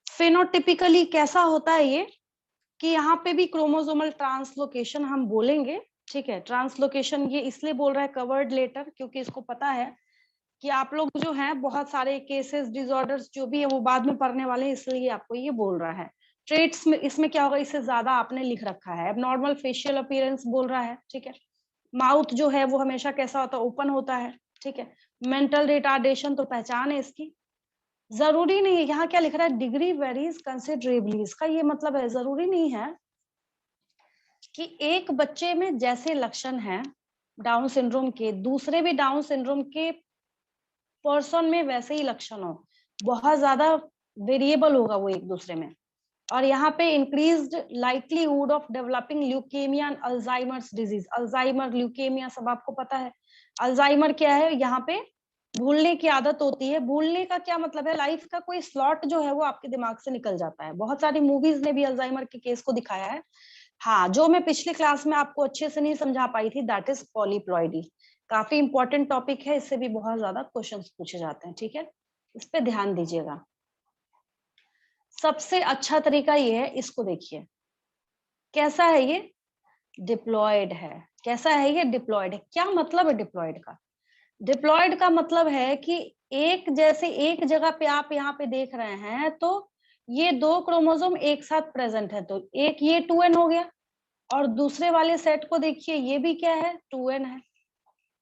फेनोटिपिकली कैसा होता है ये कि यहाँ पे भी क्रोमोसोमल ट्रांसलोकेशन हम बोलेंगे, ठीक है। ट्रांसलोकेशन ये इसलिए बोल रहा है कवर्ड लेटर, क्योंकि इसको पता है कि आप लोग जो हैं बहुत सारे केसेस डिसऑर्डर्स जो भी है वो बाद में पढ़ने वाले हैं, इसलिए आपको ये बोल रहा है। ट्रेट्स में इसमें क्या होगा, इससे ज्यादा आपने लिख रखा है। एबनॉर्मल फेशियल अपीयरेंस बोल रहा है, ठीक है। माउथ जो है वो हमेशा कैसा होता है, ओपन होता है, ठीक है। मेंटल रिटार्डेशन तो पहचान है इसकी, जरूरी नहीं है। यहाँ क्या लिख रहा है, डिग्री वेरीज कंसिडरेबली, इसका ये मतलब है जरूरी नहीं है कि एक बच्चे में जैसे लक्षण है डाउन सिंड्रोम के, दूसरे भी डाउन सिंड्रोम के पर्सन में वैसे ही लक्षण हो, बहुत ज्यादा वेरिएबल होगा वो एक दूसरे में। और यहाँ पे increased likelihood of developing leukaemia and Alzheimer's disease, Alzheimer leukaemia सब आपको पता है। अल्जाइमर क्या है, यहाँ पे भूलने की आदत होती है। भूलने का क्या मतलब है, लाइफ का कोई स्लॉट जो है वो आपके दिमाग से निकल जाता है। बहुत सारी मूवीज ने भी अल्जाइमर के केस को दिखाया है। हाँ, जो मैं पिछली क्लास में आपको अच्छे से नहीं समझा पाई थी, दैट इज पॉलीप्लॉइडी। काफी इंपॉर्टेंट टॉपिक है, इससे भी बहुत ज्यादा क्वेश्चंस पूछे जाते हैं, ठीक है। इस पे ध्यान दीजिएगा। सबसे अच्छा तरीका ये है, इसको देखिए कैसा है ये, डिप्लॉयड है। कैसा है ये, डिप्लॉयड है। क्या मतलब है डिप्लॉयड का, डिप्लॉयड का मतलब है कि एक जैसे एक जगह पे आप यहाँ पे देख रहे हैं तो ये 2 क्रोमोसोम एक साथ प्रेजेंट है, तो एक ये 2n हो गया, और दूसरे वाले सेट को देखिए ये भी क्या है, 2n है।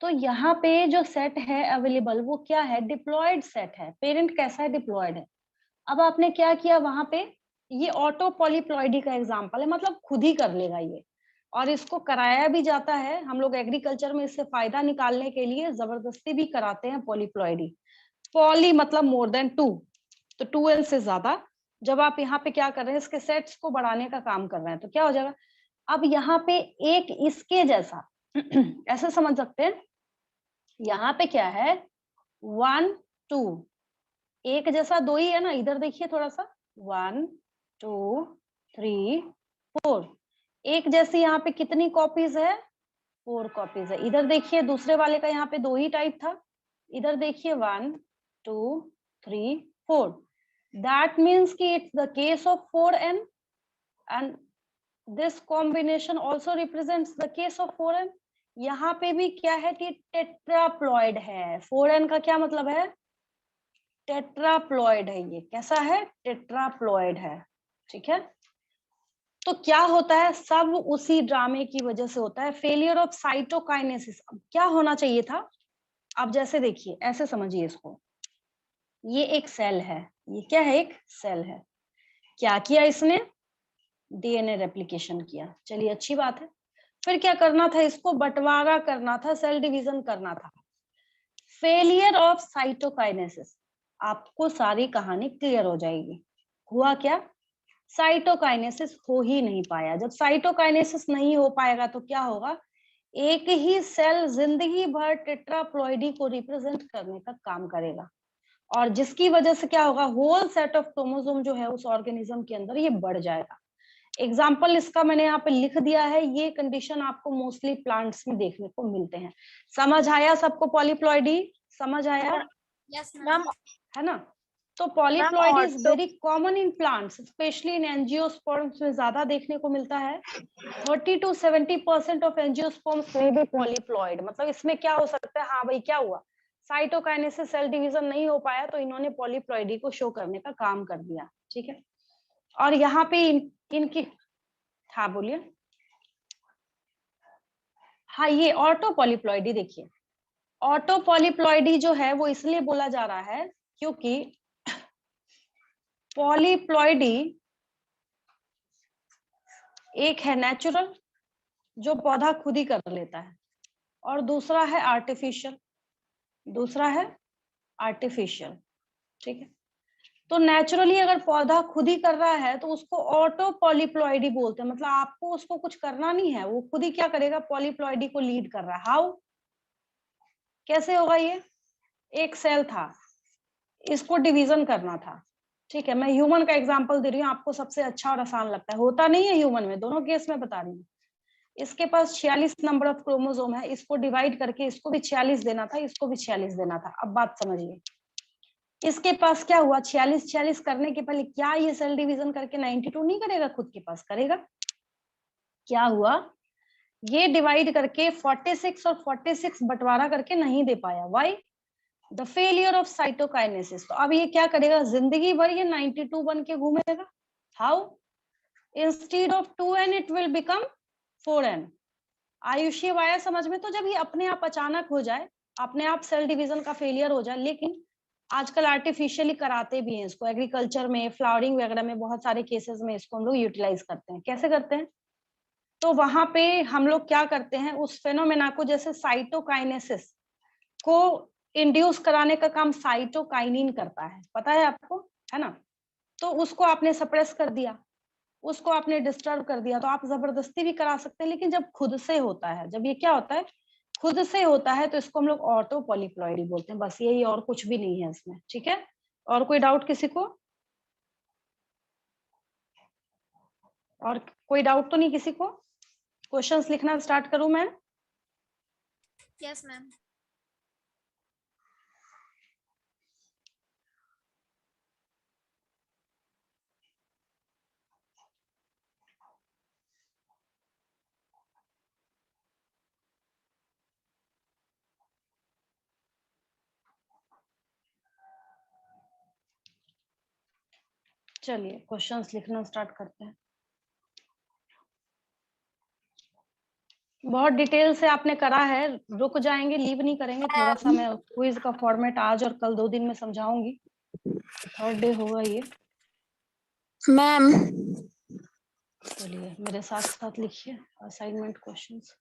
तो यहाँ पे जो सेट है अवेलेबल वो क्या है, डिप्लॉयड सेट है। पेरेंट कैसा है, डिप्लॉयड है। अब आपने क्या किया वहां पे, ये ऑटो पॉलीप्लॉइडी का एग्जांपल है, मतलब खुद ही कर लेगा ये, और इसको कराया भी जाता है। हम लोग एग्रीकल्चर में इससे फायदा निकालने के लिए जबरदस्ती भी कराते हैं पॉलीप्लॉइडी। पॉली मतलब मोर देन 2, तो 2n से ज्यादा। जब आप यहाँ पे क्या कर रहे हैं, इसके सेट्स को बढ़ाने का काम कर रहे हैं, तो क्या हो जाएगा, अब यहाँ पे एक इसके जैसा ऐसे समझ सकते हैं, यहाँ पे क्या है 1 2, एक जैसा 2 ही है ना, इधर देखिए थोड़ा सा 1 2 3 4, एक जैसी यहाँ पे कितनी कॉपीज है, 4 कॉपीज है। इधर देखिए दूसरे वाले का यहाँ पे 2 ही टाइप था, इधर देखिए 1 2 3 4, दैट मीन्स कि it's the case of 4n and this combination also represents the case of 4n। यहाँ पे भी क्या है कि टेट्राप्लॉइड है। 4n का क्या मतलब है, टेट्राप्लॉइड है। ये कैसा है, टेट्राप्लॉइड है, ठीक है। तो क्या होता है, सब उसी ड्रामे की वजह से होता है, फेलियर ऑफ साइटोकाइनेसिस। क्या होना चाहिए था, अब जैसे देखिए, ऐसे समझिए इसको, ये एक सेल है, ये क्या है, एक सेल है। क्या किया इसने, डीएनए रेप्लिकेशन किया, चलिए अच्छी बात है। फिर क्या करना था, इसको बंटवारा करना था, सेल डिवीजन करना था। फेलियर ऑफ साइटोकाइनेसिस, आपको सारी कहानी क्लियर हो जाएगी। हुआ क्या, साइटोकाइनेसिस हो ही नहीं पाया। जब साइटोकाइनेसिस नहीं हो पाएगा तो क्या होगा, एक ही सेल जिंदगी भर टेट्राप्लॉइडी को रिप्रेजेंट करने का काम करेगा, और जिसकी वजह से क्या होगा, होल सेट ऑफ क्रोमोसोम जो है उस ऑर्गेनिज्म के अंदर ये बढ़ जाएगा। एग्जाम्पल इसका मैंने यहाँ पे लिख दिया है, ये कंडीशन आपको मोस्टली प्लांट्स में देखने को मिलते हैं। समझ आया सबको, पॉलीप्लॉइडी समझ आया? यस मैम है ना? तो polyploidy is auto very common in plants, specially in angiosperms में ज्यादा देखने को मिलता है। 30 to 70% ऑफ एंजियोस्पर्म्स में भी पॉलीप्लॉइड, मतलब इसमें क्या हो सकता है, हाँ भाई क्या हुआ, साइटोकाइनेसिस सेल डिवीजन नहीं हो पाया तो इन्होंने पॉलीप्लॉइडी को शो करने का काम कर दिया, ठीक है। और यहाँ पे इनकी, हाँ बोलिए। हाँ, ये ऑटो पॉलीप्लॉइडी, देखिए ऑटो पॉलीप्लॉइडी जो है वो इसलिए बोला जा रहा है क्योंकि पॉलीप्लॉइडी एक है नेचुरल, जो पौधा खुद ही कर लेता है, और दूसरा है आर्टिफिशियल, दूसरा है आर्टिफिशियल, ठीक है। तो नेचुरली अगर पौधा खुद ही कर रहा है तो उसको ऑटो पॉलीप्लॉइडी बोलते हैं, मतलब आपको उसको कुछ करना नहीं है, वो खुद ही क्या करेगा, पॉलीप्लॉइडी को लीड कर रहा है। हाउ, कैसे होगा ये, एक सेल था, इसको डिवीजन करना था, ठीक है। मैं ह्यूमन का एग्जांपल दे रही हूँ, आपको सबसे अच्छा और आसान लगता है, होता नहीं है ह्यूमन में, दोनों केस में बता रही हूँ। इसके पास 46 नंबर ऑफ क्रोमोसोम है, इसको डिवाइड करके इसको भी 46 देना था, इसको भी 46 देना था। अब बात समझिए, इसके पास क्या हुआ, 46 करने के पहले क्या ये सेल डिवीजन करके 92 नहीं करेगा, खुद के पास करेगा। क्या हुआ, ये डिवाइड करके 46 और 46 बंटवारा करके नहीं दे पाया, why, the failure of cytokinesis. तो अब ये क्या करेगा, जिंदगी भर ये 92 बन के घूमेगा। How, instead of 2n it will become 4n। Ayushi आया समझ में? तो जब ये अपने आप अचानक हो जाए, अपने आप सेल डिवीजन का फेलियर हो जाए, लेकिन आजकल आर्टिफिशियली कराते भी हैं इसको, एग्रीकल्चर में, फ्लावरिंग वगैरह में बहुत सारे केसेस में इसको हम लोग यूटिलाइज करते हैं। कैसे करते हैं, तो वहां पे हम लोग क्या करते हैं, उस फेनोमेना को, जैसे साइटोकाइनेसिस को इंड्यूस कराने का काम साइटोकाइनिन करता है, पता है आपको, है ना। तो उसको आपने सप्रेस कर दिया, उसको आपने डिस्टर्ब कर दिया, तो आप जबरदस्ती भी करा सकते हैं, लेकिन जब खुद से होता है, जब ये क्या होता है, खुद से होता है, तो इसको हम लोग ऑटो पॉलीप्लॉइडी बोलते हैं, बस यही, और कुछ भी नहीं है इसमें, ठीक है। और कोई डाउट किसी को, और कोई डाउट तो नहीं किसी को? क्वेश्चंस लिखना स्टार्ट करूं मैं? Yes ma'am. चलिए क्वेश्चंस लिखना स्टार्ट करते हैं। बहुत डिटेल से आपने करा है, रुक जाएंगे, लीव नहीं करेंगे, थोड़ा सा मैं क्विज का फॉर्मेट आज और कल 2 दिन में समझाऊंगी, थर्ड डे होगा ये। मैम चलिए मेरे साथ साथ लिखिए असाइनमेंट क्वेश्चंस।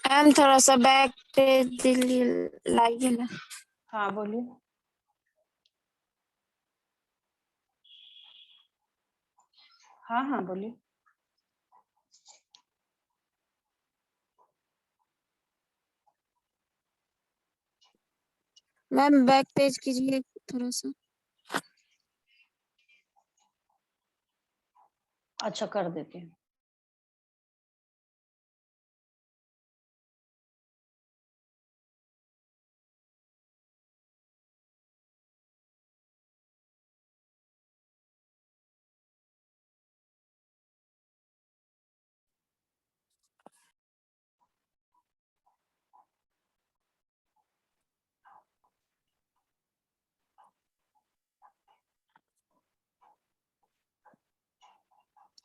मैम थोड़ा सा बैक पेज लाइए ना। हाँ बोलिए। हाँ हाँ बोलिए। मैम बैक पेज कीजिए थोड़ा सा। अच्छा कर देते हैं।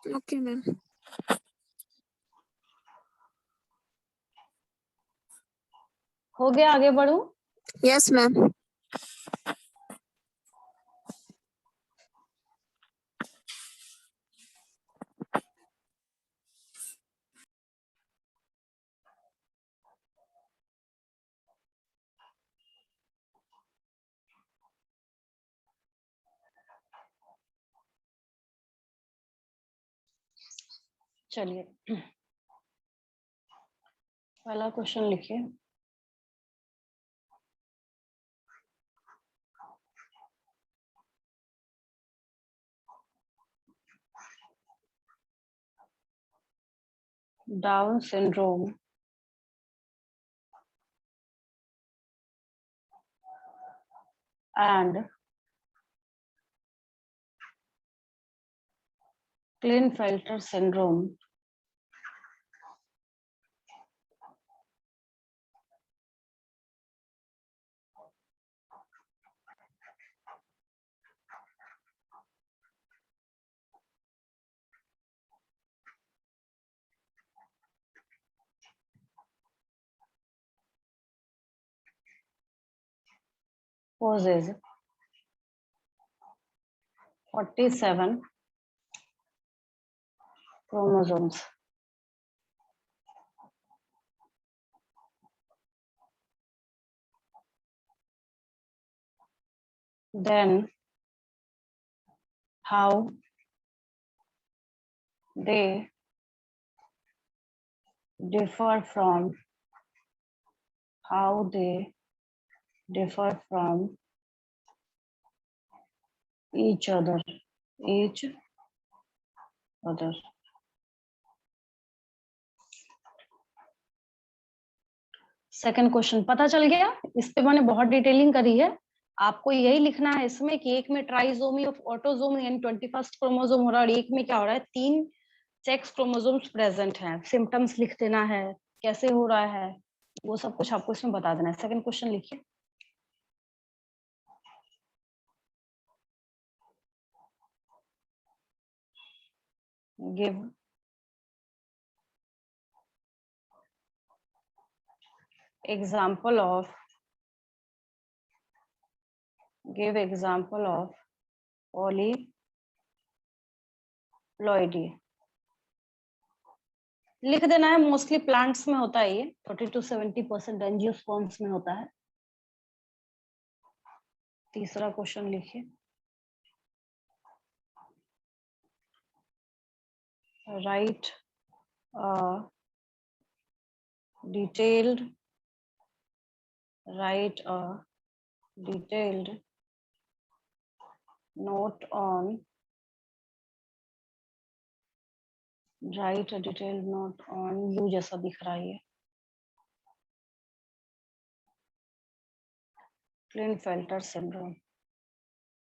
Okay ma'am. हो गया, आगे बढ़ू? Yes ma'am. चलिए, पहला क्वेश्चन लिखिए। Down syndrome and Klinefelter syndrome possesses 47 chromosomes. Then how they differ from each other. Second question पता चल गया? इस पे मैंने बहुत डिटेलिंग करी है। आपको यही लिखना है इसमें कि एक में ट्राइसोमी ऑफ ऑटोसोम यानी 21st क्रोमोसोम हो रहा है और एक में क्या हो रहा है, 3 सेक्स क्रोमोसोम्स प्रेजेंट हैं। सिम्टम्स लिख देना है, कैसे हो रहा है, वो सब कुछ आपको इसमें बता देना है। सेकंड क्वेश्चन लिखिए। Give example of polyploidy। लिख देना है, मोस्टली प्लांट्स में होता है ये, 30 to 70% एंजियोस्पर्म्स में होता है। तीसरा क्वेश्चन लिखिए। Right detailed note on you जैसा दिख रहा है ये, Klinefelter syndrome।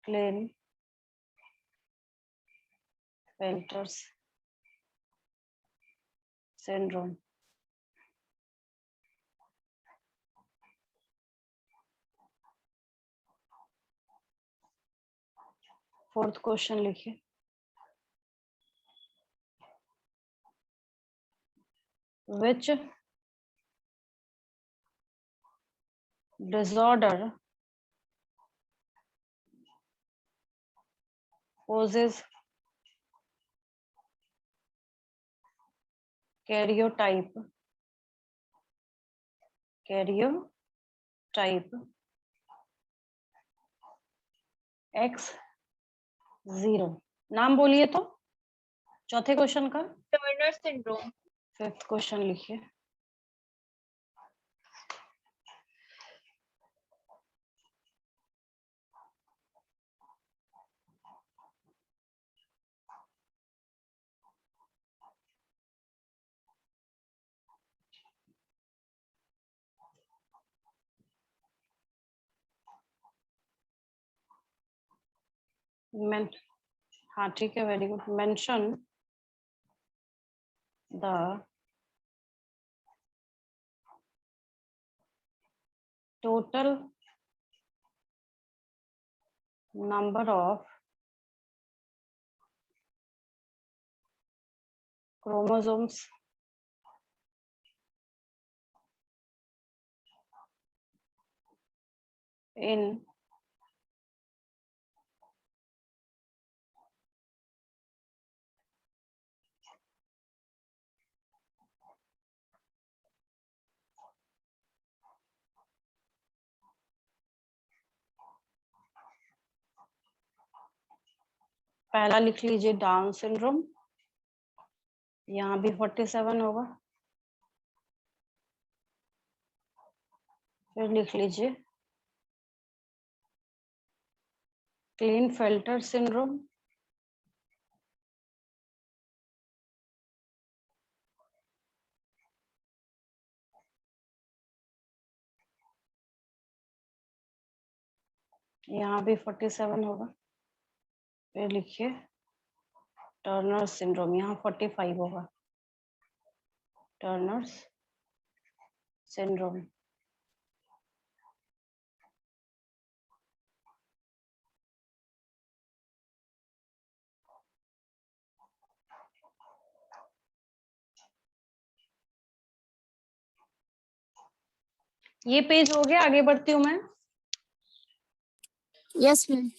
Klinefelter syndrome। Fourth question लिखिए। Which disorder poses karyotype X0? नाम बोलिए तो चौथे क्वेश्चन का। Turner syndrome. फिफ्थ क्वेश्चन लिखिए। हाँ ठीक है, very good. Mention the total number of chromosomes in पहला लिख लीजिए डाउन सिंड्रोम, यहाँ भी 47 होगा। फिर लिख लीजिए क्लीनफेल्टर सिंड्रोम, यहाँ भी 47 होगा। फिर लिखिए टर्नर सिंड्रोम, यहाँ 45 होगा। टर्नर सिंड्रोम, ये पेज हो गया। आगे बढ़ती हूँ मैं। Yes ma'am.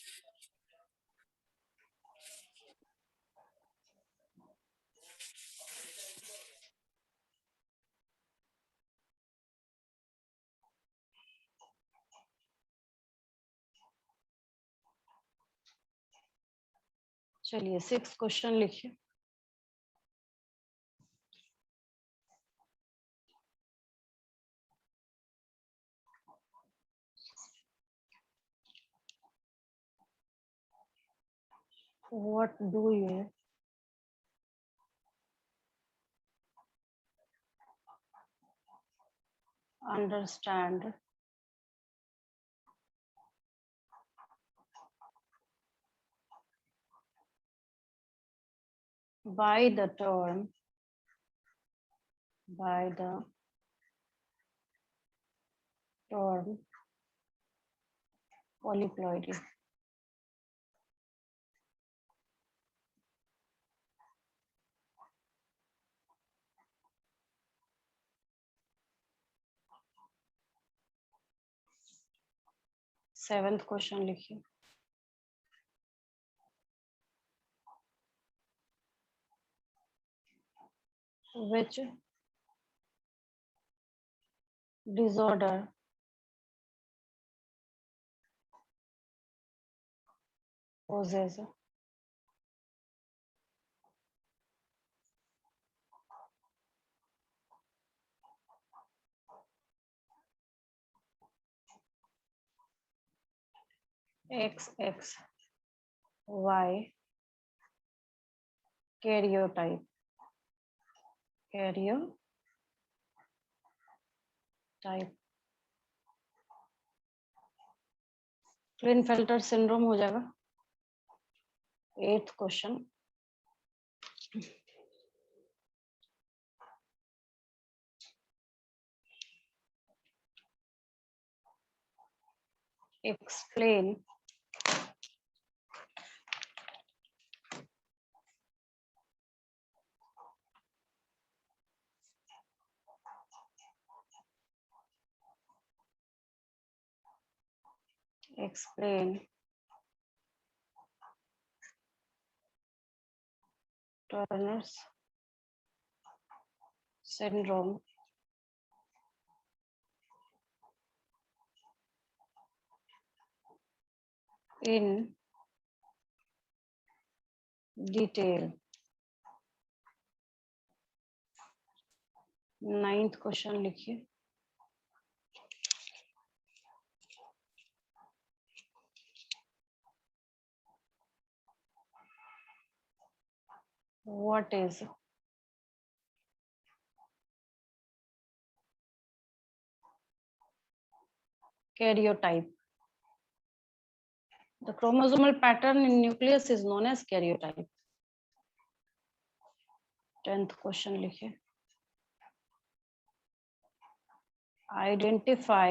चलिए 6 क्वेश्चन लिखिए। What do you understand by the term polyploidy? Seventh question लिखिए। Which disorder causes XXY karyotype? क्लिनफेल्टर सिंड्रोम हो जाएगा। 8th question, explain Turner's syndrome in detail। 9th question लिखिए। What is karyotype? The chromosomal pattern in nucleus is known as karyotype। 10th question लिखिए। Identify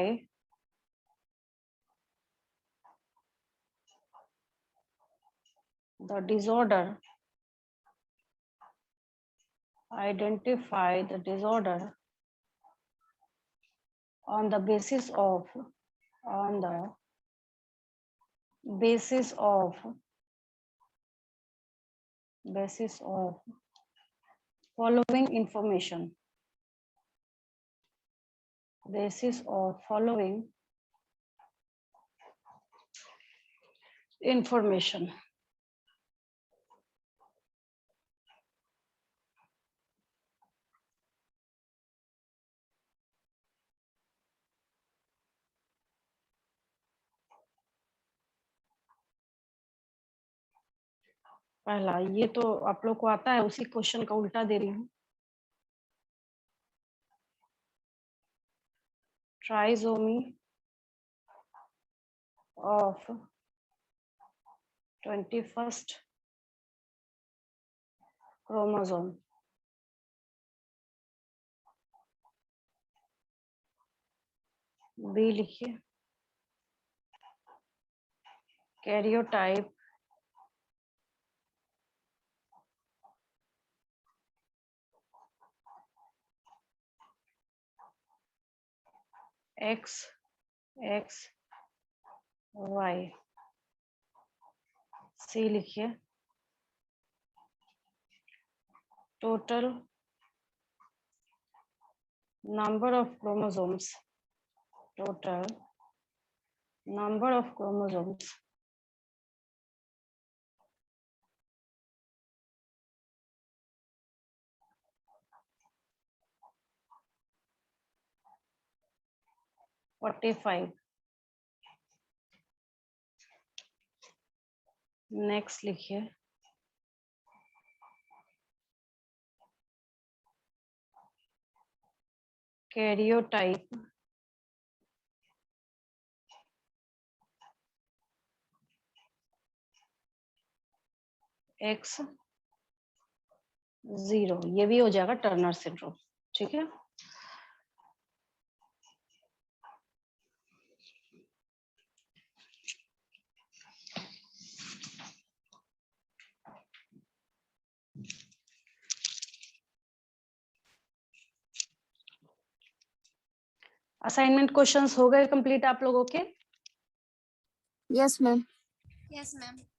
the disorder on the basis of basis of following information. Basis of following information. पहला ये तो आप लोग को आता है, उसी क्वेश्चन का उल्टा दे रही हूँ. Trisomy of 21st chromosome. B लिखिए. Karyotype X Y. सी लिखिए. Total number of chromosomes. Total number of chromosomes. (45). Next लिखिए. Karyotype X0. ये भी हो जाएगा टर्नर सिंड्रोम. ठीक है. असाइनमेंट क्वेश्चंस हो गए कंप्लीट आप लोगों के? Yes ma'am. Yes ma'am.